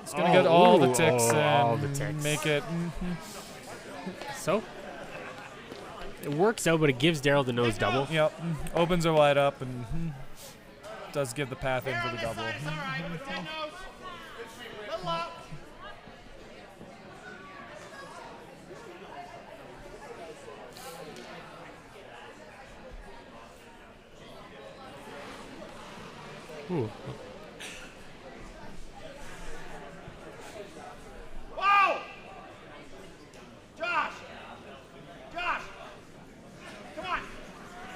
It's going to get all the ooh, ticks and all the ticks. make it. So it works out, but it gives Daryl the nose double. Yep. Opens her wide up and does give the path in for the double. It's all right. With 10 nose. Little up. Ooh. Whoa! Josh! Josh! Come on!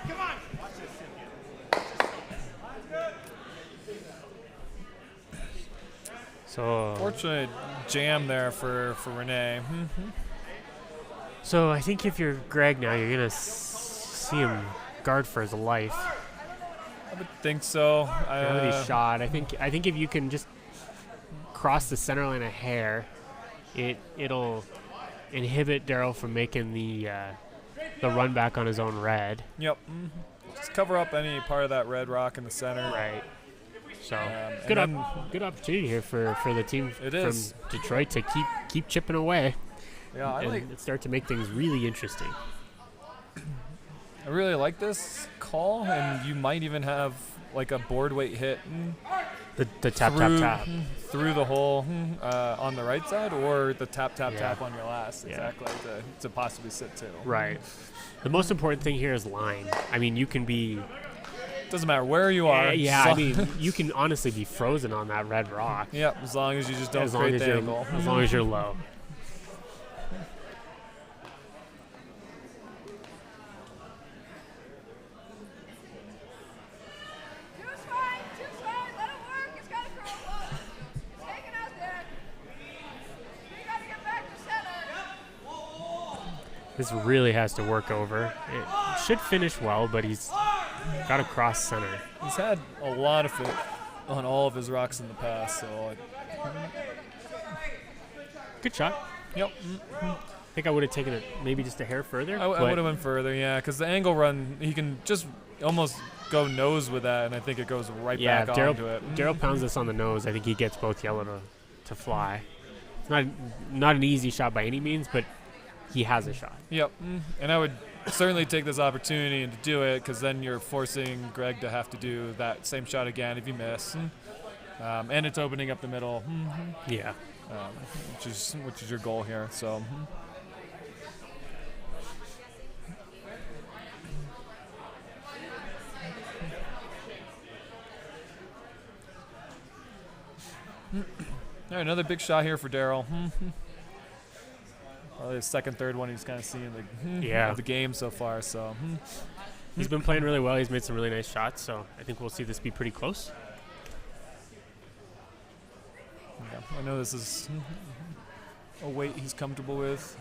Come on! Watch this, Cynthia. So Fortunate jam there for Renee. So I think if you're Greg now, you're gonna see him guard for his life. I would think so. Really shot. I think if you can just cross the center line a hair, it'll inhibit Daryl from making the run back on his own red. Yep. Just cover up any part of that red rock in the center. Right. So and good opportunity here for the team It from is. Detroit to keep chipping away Yeah, I and start to make things really interesting. I really like this call, and you might even have like a board weight hit The tap through, tap tap. through the hole on the right side, or the tap Yeah. tap on your last. Yeah. Exactly to possibly sit too. Right. The most important thing here is line. I mean, you can be Doesn't matter where you are. yeah. so- I mean, you can honestly be frozen on that red rock Yep. As long as you just don't as long create as the you're angle. as long as you're low. Too fine, let it work. It's got to curl up. Take it out there. You got to get back to center. This really has to work over. It should finish well, but he's got to cross center. He's had a lot of it on all of his rocks in the past, so Good shot. yep. I think I would have taken it maybe just a hair further. I but would have went further, yeah, because the angle run, he can just almost go nose with that, and I think it goes right yeah, back onto it. Daryl pounds this on the nose. I think he gets both yellow to fly. It's not an easy shot by any means, but he has a shot. Yep, and I would certainly take this opportunity and to do it, because then you're forcing Greg to have to do that same shot again if you miss, and it's opening up the middle, Yeah. which is your goal here. So. All right, another big shot here for Daryl. Probably the second, third one he's kind of seeing of the game so far. So He's been playing really well. He's made some really nice shots, so I think we'll see this be pretty close. yeah, I know this is a weight he's comfortable with.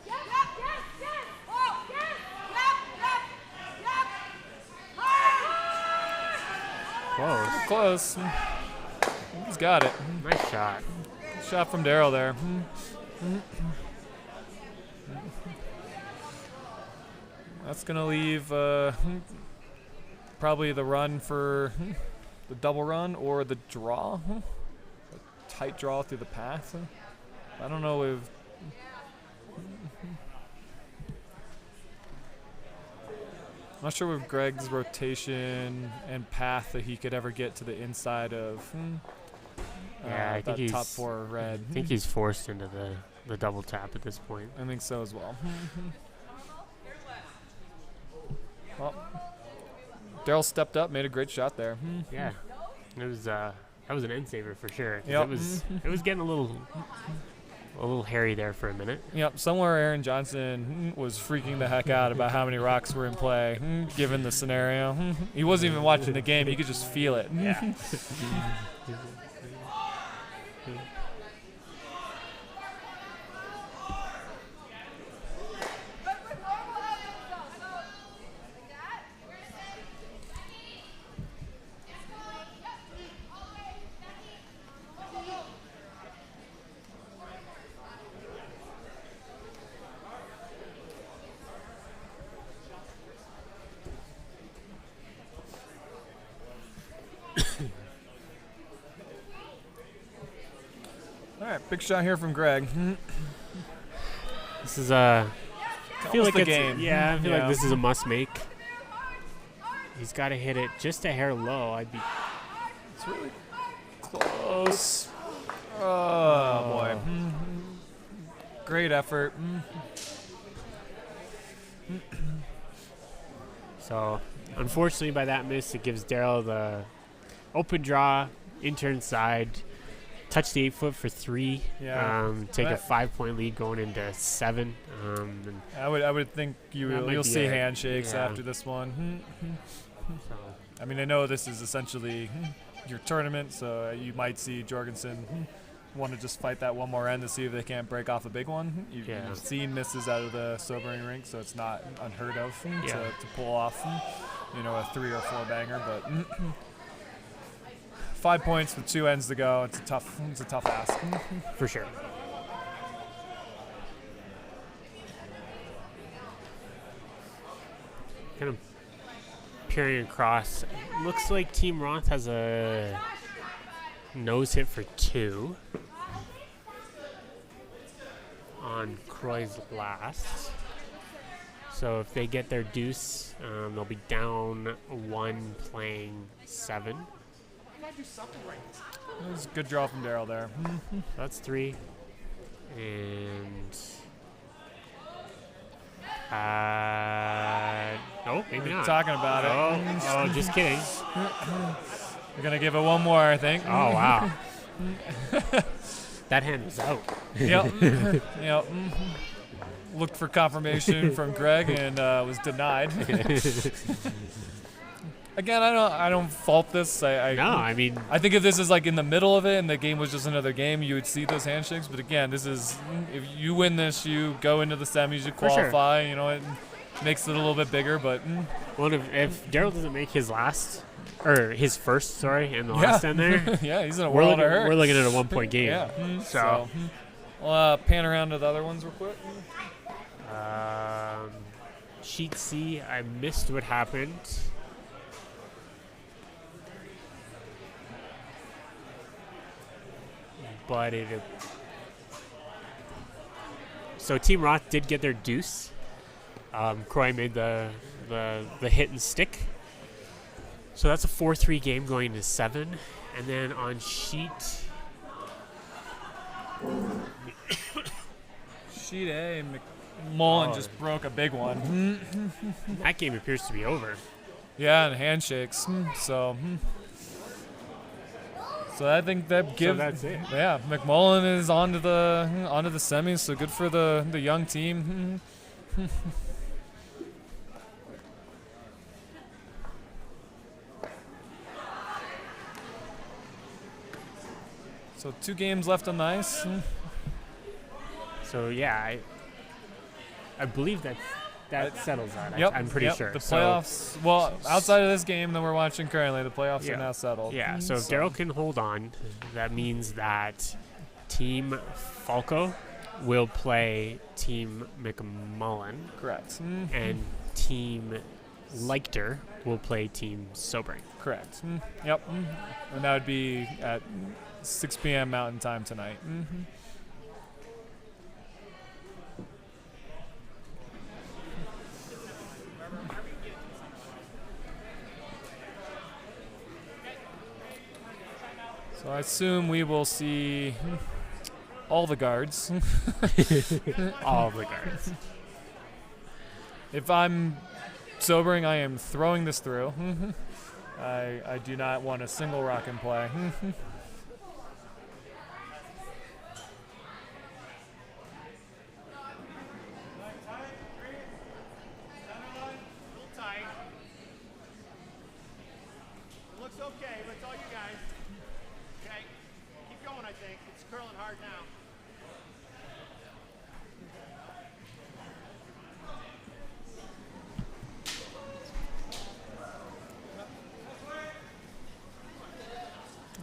Yep, yes. Oh, yes. Yep. Close. Close. He's got it. Nice shot. Shot from Daryl there. That's going to leave probably the run for the double run or the draw. A tight draw through the path. I don't know if... I'm not sure with Greg's rotation and path that he could ever get to the inside of Yeah, I think that top he's- four red. I think he's forced into the double tap at this point. I think so as well. Well, Daryl stepped up, made a great shot there. Yeah, it was that was an end saver for sure. 'Cause Yep. It was getting a little hairy there for a minute. Yep, somewhere Aaron Johnson was freaking the heck out about how many rocks were in play, given the scenario. He wasn't even watching the game; you could just feel it. Yeah. But with normal elements though, so like that. Big shot here from Greg. This is a. I feel like the it's game. yeah. I feel Yeah. like this is a must make. He's got to hit it just a hair low. I'd be. It's really close. Oh, boy. Great effort. So, unfortunately, by that miss, it gives Daryl the open draw, intern side, touch the 8-foot for 3. Yeah. Take a That- 5-point lead going into 7. And I would think That might you'll be see it. handshakes Yeah. after this one. so, I mean, I know this is essentially your tournament, so you might see Jorgensen want to just fight that one more end to see if they can't break off a big one. You've seen misses out of the sobering rink, so it's not unheard of to pull off, a 3 or 4 banger. But 5 points with 2 ends to go. It's a tough ask. for sure. Kind of peering across. Looks like Team Roth has a nose hit for 2 on Croy's last. So if they get their deuce, they'll be down 1 playing 7. Gotta do something right. It was a good draw from Daryl there. That's 3. And no, maybe We're not. talking about it. Oh, just kidding. We're gonna give it one more, I think. Oh wow. That hand was out. Yep. Yep. Looked for confirmation from Greg and was denied. Again, I don't fault this. No, I mean, I think if this is like in the middle of it and the game was just another game, you would see those handshakes. But again, this is if you win this, you go into the semis, you For sure. qualify. It makes it a little bit bigger. But well, if Daryl doesn't make his last, or his first, sorry, and the last end there, yeah, he's in a we're world looking, of hurt. we're looking at a 1-point game. Yeah. So, We'll pan around to the other ones real quick. sheet C, I missed what happened. But so Team Roth did get their deuce. Croy made the hit and stick. So that's a 4-3 game going into 7. And then on sheet Sheet A, McMullen just broke a big one. that game appears to be over. Yeah, and handshakes. So I think that gives. that's it. Yeah, McMullen is onto the semis. So good for the young team. So 2 games left on the ice. So yeah, I believe that settles that. Yep, I'm pretty yep, sure. The So- playoffs. Well, outside of this game that we're watching currently, the playoffs Yeah. are now settled. Yeah, so if Daryl can hold on, that means that Team Falco will play Team McMullen, Correct. and Team Leichter will play Team Sobering. Correct. Yep. And that would be at 6 p.m. Mountain Time tonight. So I assume we will see all the guards. All of the guards. If I'm sobering, I am throwing this through. I do not want a single rock in play. Little tight. It looks okay, but it's all you guys. Okay, keep going. I think it's curling hard now.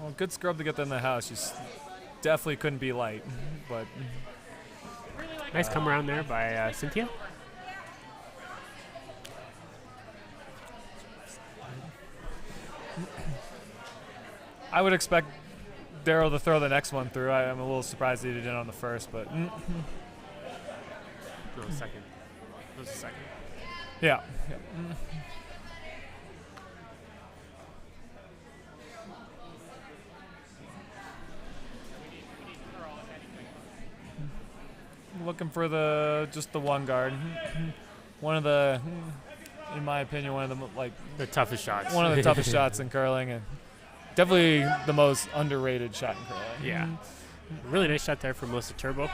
Well, good scrub to get them in the house. Definitely couldn't be light, but Nice come around there by Cynthia. I would expect Daryl to throw the next one through. I'm a little surprised he did it on the first, but No, second. That was the second. yeah. Looking for just the one guard. One of the, in my opinion, one of the The toughest shots. one of the toughest shots in curling, and definitely the most underrated shot in curling. Yeah. Really nice shot there from Melissa Turbo.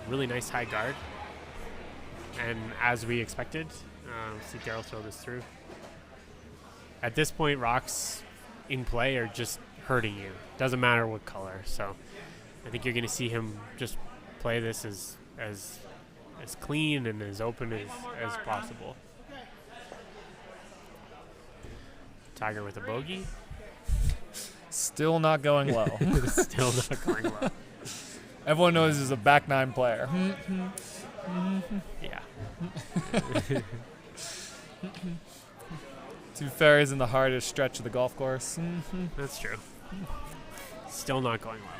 Really nice high guard. And as we expected, see Daryl throw this through. At this point, rocks in play are just hurting you. Doesn't matter what color. So I think you're going to see him just play this as clean and as open as possible. Tiger with a bogey. Still not going well. Still not going well. Everyone knows he's a back nine player. Yeah. To be fair, he's in the hardest stretch of the golf course. That's true. Still not going well.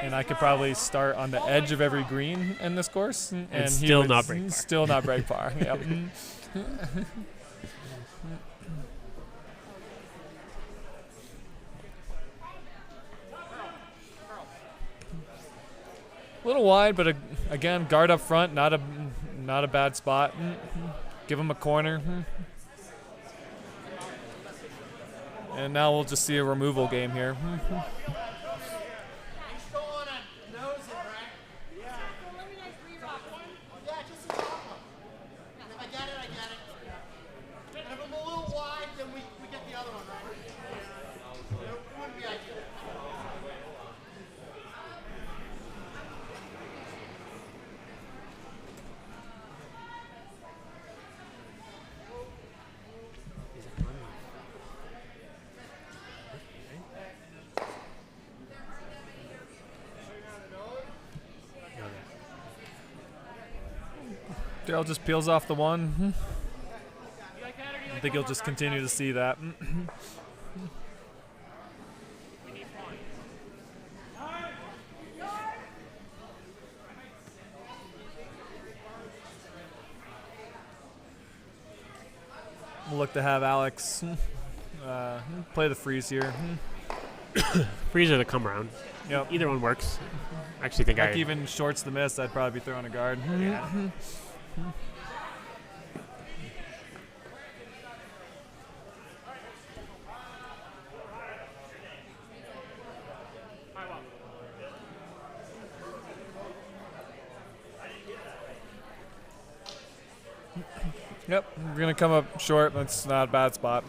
And I could probably start on the edge of every green in this course, and he still would not break par. Still not break par. Yep. A little wide, but again, guard up front, not a bad spot. Give him a corner. And now we'll just see a removal game here. Daryl just peels off the one. I think he'll just continue to see that. We'll look to have Alex play the freeze here. Freeze or the come around. Yep. Either one works. I actually think Like even shorts the miss, I'd probably be throwing a guard. Yeah. Yep, we're going to come up short. That's not a bad spot.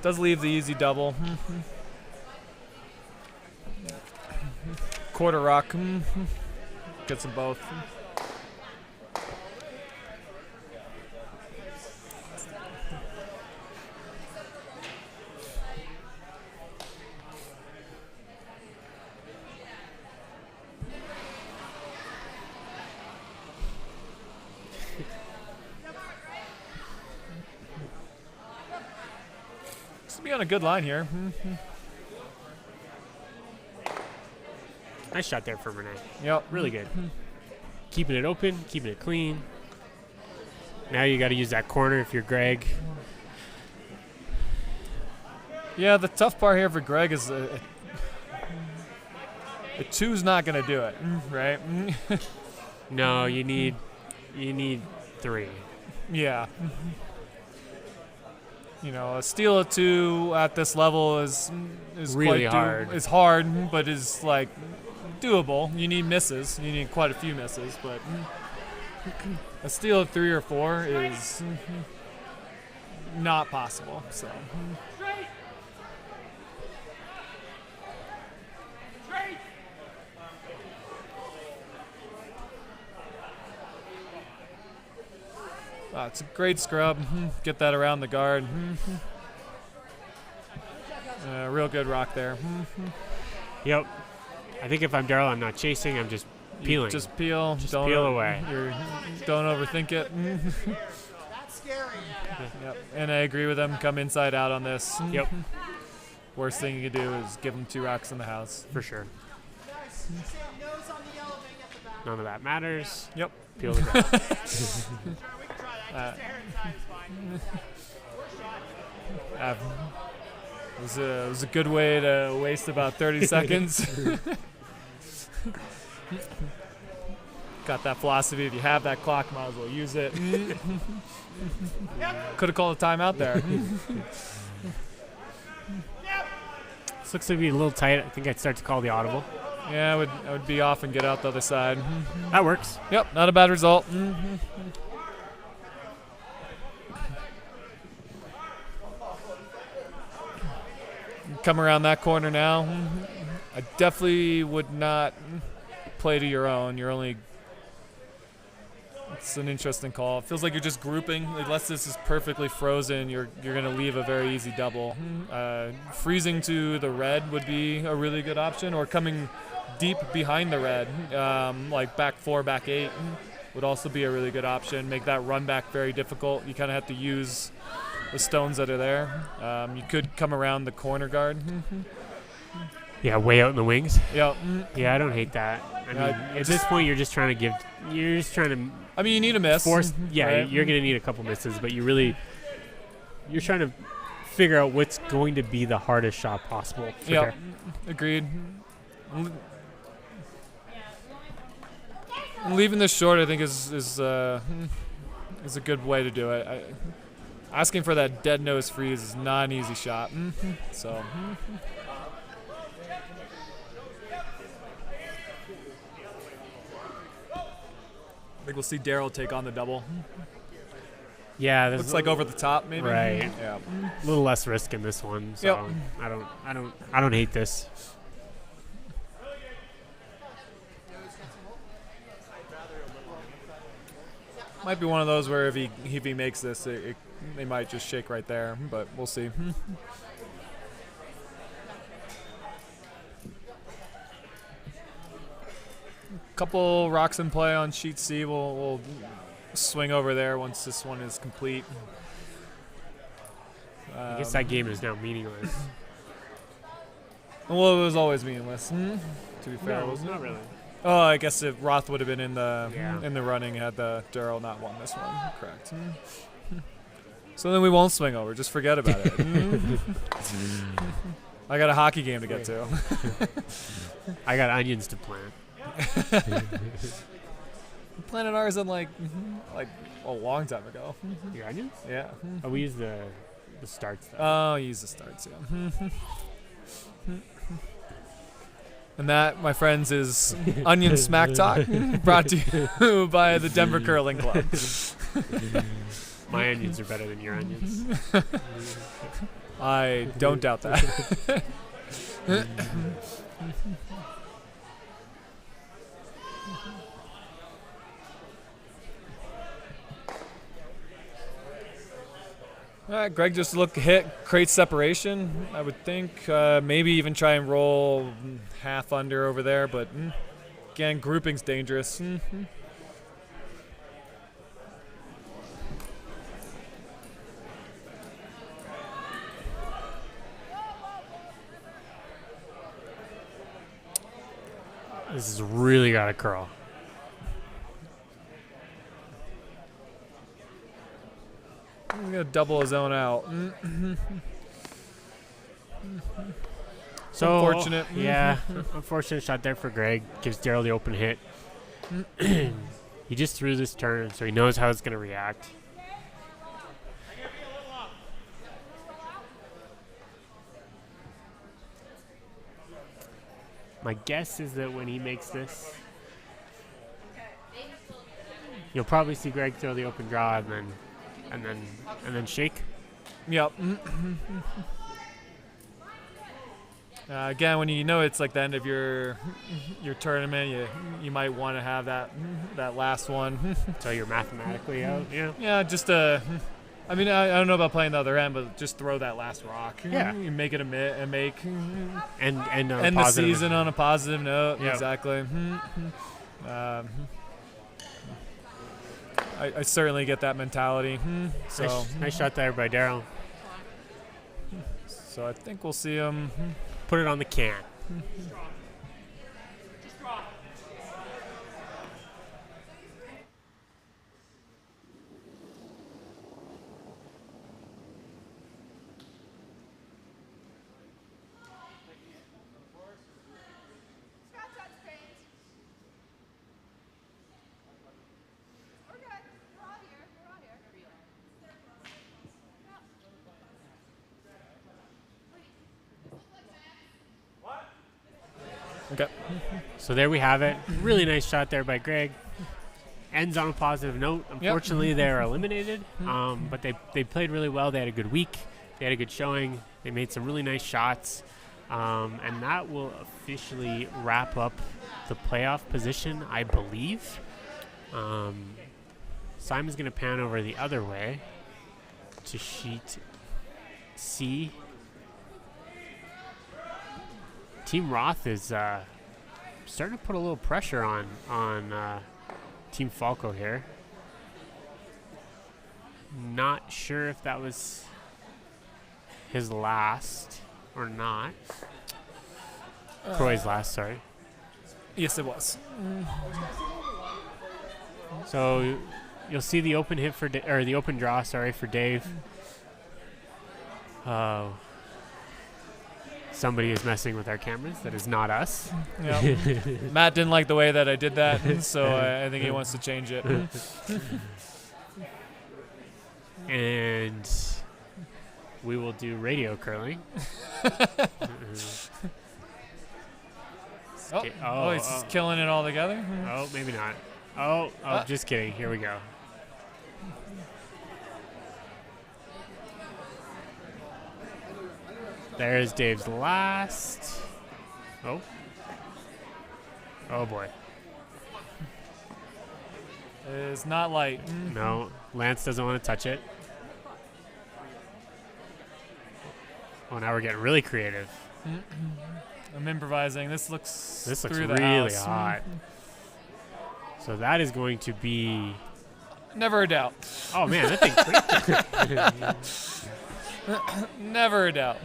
Does leave the easy double. Quarter rock. Gets them both. Be on a good line here. Nice shot there for Renee. Yep. Really good. Keeping it open, keeping it clean. Now you got to use that corner if you're Greg. Yeah, the tough part here for Greg is a two's not going to do it, right? No, you need 3. Yeah. You know, a steal of 2 at this level is really quite hard. It's hard, but is like doable. You need misses. You need quite a few misses, but a steal of 3 or 4 is not possible. So. It's a great scrub. Get that around the guard. Real good rock there. Yep. I think if I'm Daryl, I'm not chasing. I'm just peeling. Just peel. Just don't peel away. Don't overthink it. Yep. And I agree with him. Come inside out on this. Yep, Worst thing you could do is give him 2 rocks in the house. for sure. None of that matters. Yep. Peel the ground. It was a good way to waste about 30 seconds. Got that philosophy. If you have that clock, might as well use it. Could have called a timeout there. This looks like it'd be a little tight. I think I'd start to call the audible. Yeah, I would be off and get out the other side. That works. Yep, not a bad result. Come around that corner now. I definitely would not play to your own. You're only. It's an interesting call. It feels like you're just grouping. Unless this is perfectly frozen, you're going to leave a very easy double. Freezing to the red would be a really good option, or coming deep behind the red, like back 4, back 8, would also be a really good option. Make that run back very difficult. You kind of have to use the stones that are there. You could come around the corner guard. Yeah, way out in the wings. Yep. Yeah, I don't hate that. I mean, at this point, you're just trying to I mean, you need a miss. force. Yeah, right? you're going to need a couple misses, but you're trying to figure out what's going to be the hardest shot possible. Yep. Agreed. Leaving this short, I think, is a good way to do it. Asking for that dead nose freeze is not an easy shot. So. I think we'll see Daryl take on the double. Yeah, Looks like over the top, maybe. Right. Yeah. A little less risk in this one. So Yep. I don't hate this. Might be one of those where if he makes this, they might just shake right there, but we'll see. Couple rocks in play on sheet C. We'll swing over there once this one is complete. I guess that game is now meaningless. Well, it was always meaningless. To be fair, wasn't it? not really. Oh, I guess if Roth would have been in the Yeah. running had the Daryl not won this one. Correct. So then we won't swing over. Just forget about it. I got a hockey game to get to. I got onions to plant. Planted ours in like a long time ago. Your onions? Yeah. Oh, we use the starts though. Oh, use the starts, yeah. And that, my friends, is Onion Smack Talk, brought to you by the Denver Curling Club. My onions are better than your onions. I don't doubt that. All right, Greg just creates separation, I would think. Maybe even try and roll half under over there, but again, grouping's dangerous. This has really got to curl. He's going to double his own out. So Unfortunate. Yeah, unfortunate shot there for Greg. Gives Daryl the open hit. He just threw this turn, so he knows how it's going to react. My guess is that when he makes this, you'll probably see Greg throw the open draw and then shake. Yep. Again, when you know it's like the end of your tournament, you might want to have that last one. So you're mathematically out. Yeah. Yeah, just I mean, I don't know about playing the other end, but just throw that last rock. Yeah. You make it and And end the season on a positive note. Yep. Exactly. I certainly get that mentality. So, Nice shot there by Daryl. so I think we'll see him. Put it on the can. Scott touch pains. We're good. We're all here. We're all here. Okay. So there we have it. Really nice shot there by Greg. Ends on a positive note. Unfortunately, they're eliminated, but they played really well. They had a good week. They had a good showing. They made some really nice shots. And that will officially wrap up the playoff position, I believe. Simon's going to pan over the other way to sheet C. Team Roth is starting to put a little pressure on Team Falco here. Not sure if that was his last or not. Croy's last, sorry. Yes, it was. So you'll see the open hit for or the open draw, sorry, for Dave. Somebody is messing with our cameras. That is not us. Yep. Matt didn't like the way that I did that, so I think he wants to change it. And we will do radio curling. He's just killing it all together. Oh, maybe not. Just kidding. Here we go. There's Dave's last. Oh boy. It's not light. No, Lance doesn't want to touch it. Oh, now we're getting really creative. I'm improvising. This looks really the house. hot. So that is going to be. Never a doubt. Oh man, that thing's pretty. Never a doubt.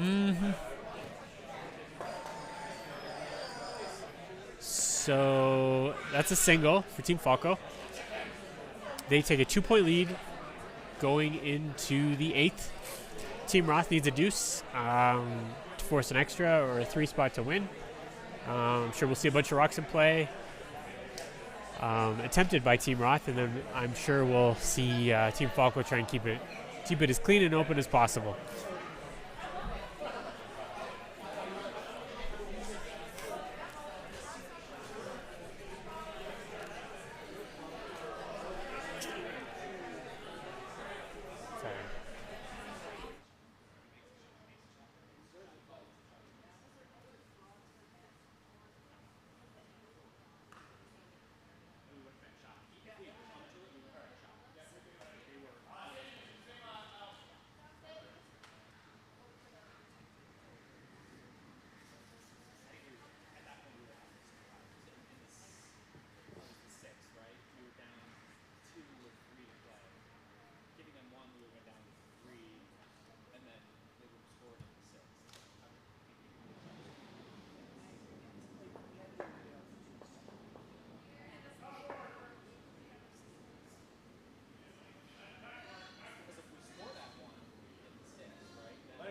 So that's a single for Team Falco. They take a 2-point lead going into the 8th. Team Roth needs a deuce to force an extra or a 3-spot to win. I'm sure we'll see a bunch of rocks in play attempted by Team Roth, and then I'm sure we'll see Team Falco try and keep it as clean and open as possible.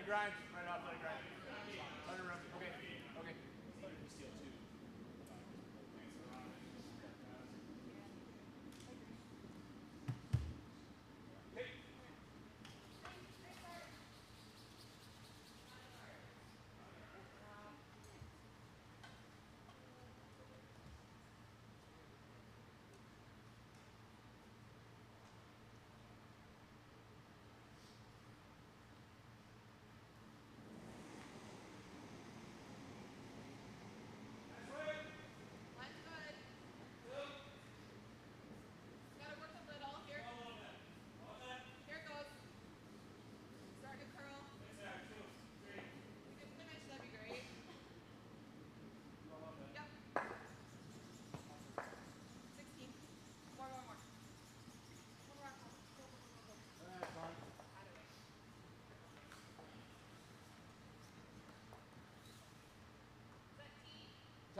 Grind right off, let it grind. Let it run. Okay. Okay.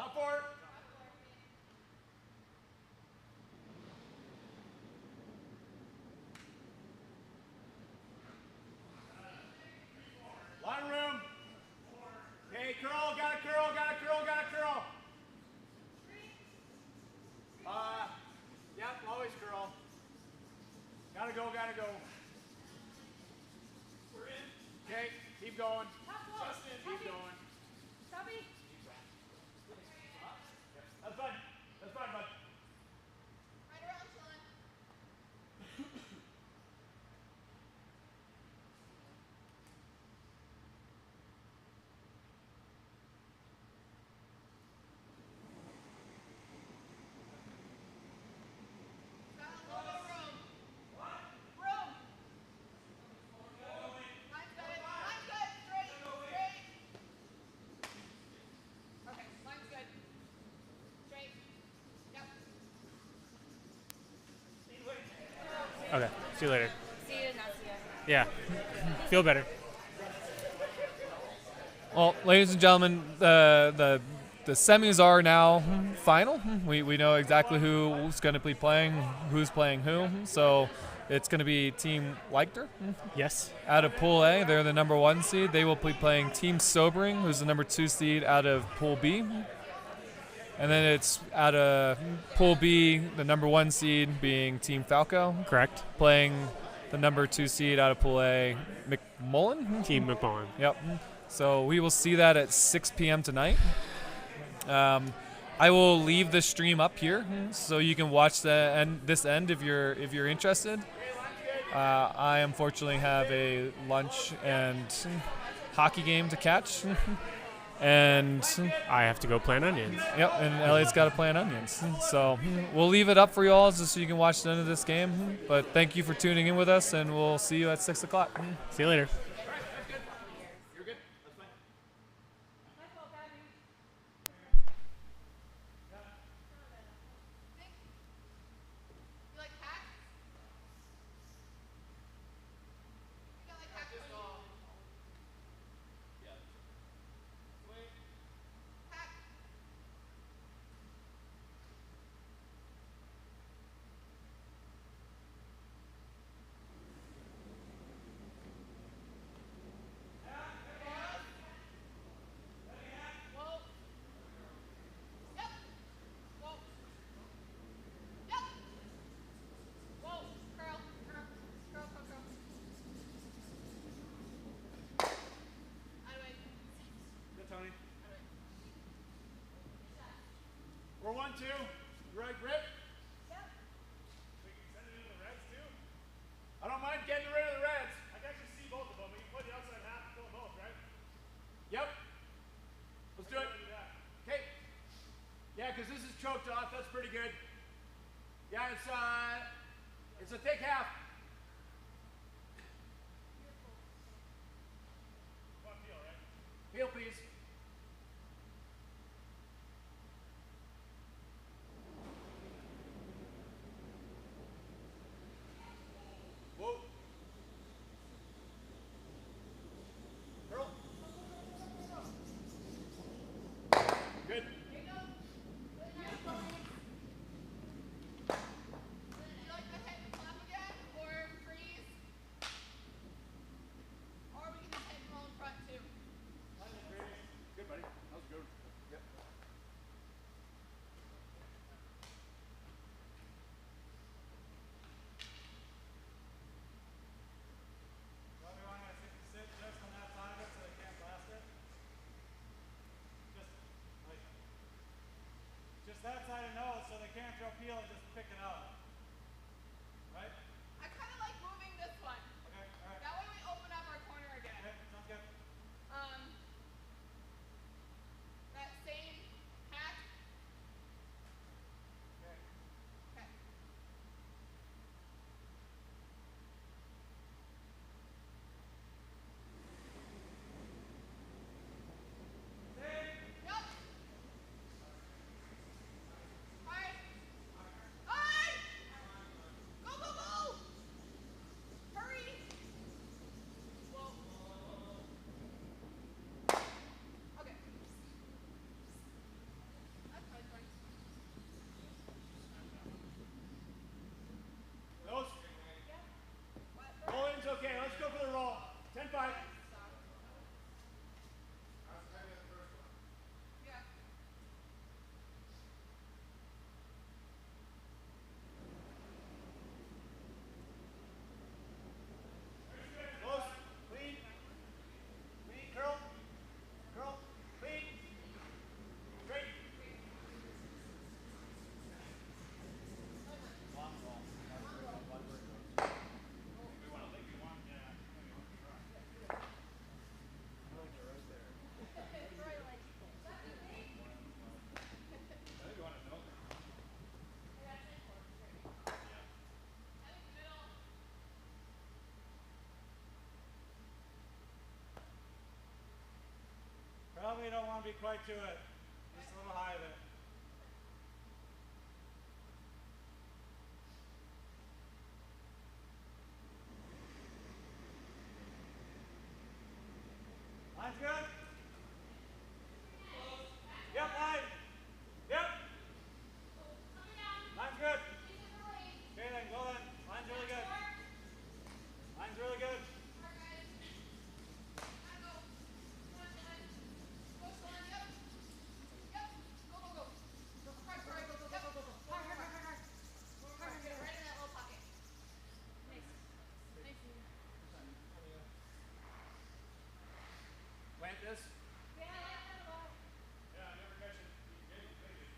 Top 4. Line room. Okay, curl, got to curl, got to curl, got to curl. Yep, always curl. Gotta go, gotta go. We're in. Okay, keep going. Keep going. Stubby. That's fine. That's fine, bud. Right around, Sean. Got a little bit of room. What? Room. Line's good. Line's good. Straight. Straight. Okay, line's good. Straight. Yep. Okay. See you later. See you, not see you. Yeah. Feel better. Well, ladies and gentlemen, the semis are now final. We know exactly who's going to be playing, who's playing who. So it's going to be Team Leichter Yes. out of Pool A. They're the number 1 seed. They will be playing Team Sobering, who's the number 2 seed out of Pool B. And then it's out of Pool B, the number 1 seed being Team Falco, Correct. playing the number 2 seed out of Pool A, McMullen. Team McMullen. Yep. So we will see that at 6 p.m. tonight. I will leave the stream up here so you can watch this end if you're interested. I unfortunately have a lunch and hockey game to catch, and I have to go plant onions. yep, and Elliot's got to plant onions. So we'll leave it up for you all just so you can watch the end of this game. But thank you for tuning in with us, and we'll see you at 6 o'clock. See you later. You're good. That's fine. You like hack? You got like hack? Hack. Whoa. Yep. Whoa. Yep. Whoa. Curl. Curl. Curl, curl, curl. Out of the way. Good, Tony. We're 1-2. Right grip. Yep. I don't mind getting rid of the reds. I can actually see both of them. We can play the outside half and kill them both, right? Yep. Let's do it. Okay. Yeah, because this is choked off. That's pretty good. Yeah, it's a thick half. Feel, please. Whoa. Curl. Good. You like the head flap again? Or want to be quite to it. Just a little high there. Line's good? Yep, line. Yep. Line's good. Okay then, go then. Line's really good. Line's really good. Plant this. Yeah, I never catch it. Maybe play it.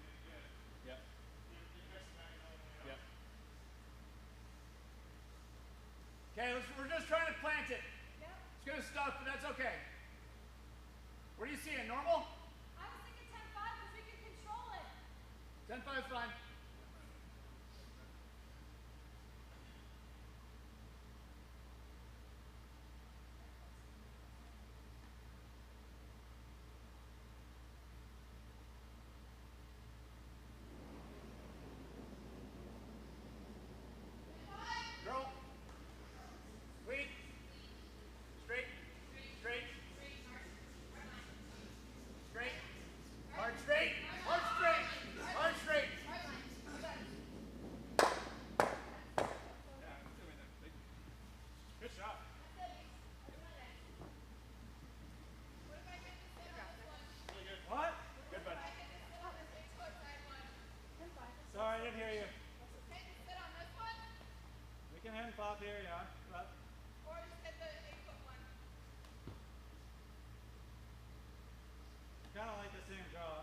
Yep. You catch it back another way. Yep. Okay, we're just trying to plant it. It's gonna stuff, but that's okay. What do you see? A normal? I was thinking 10-5 because we can control it. 10-5 is fine. Girl. Lead. Straight. Straight. Straight. Hard straight. Hard straight. Hard straight. Good shot. What? Good, bud. Sorry, I didn't hear you. We can hand flop here, yeah. But kind of like the same draw.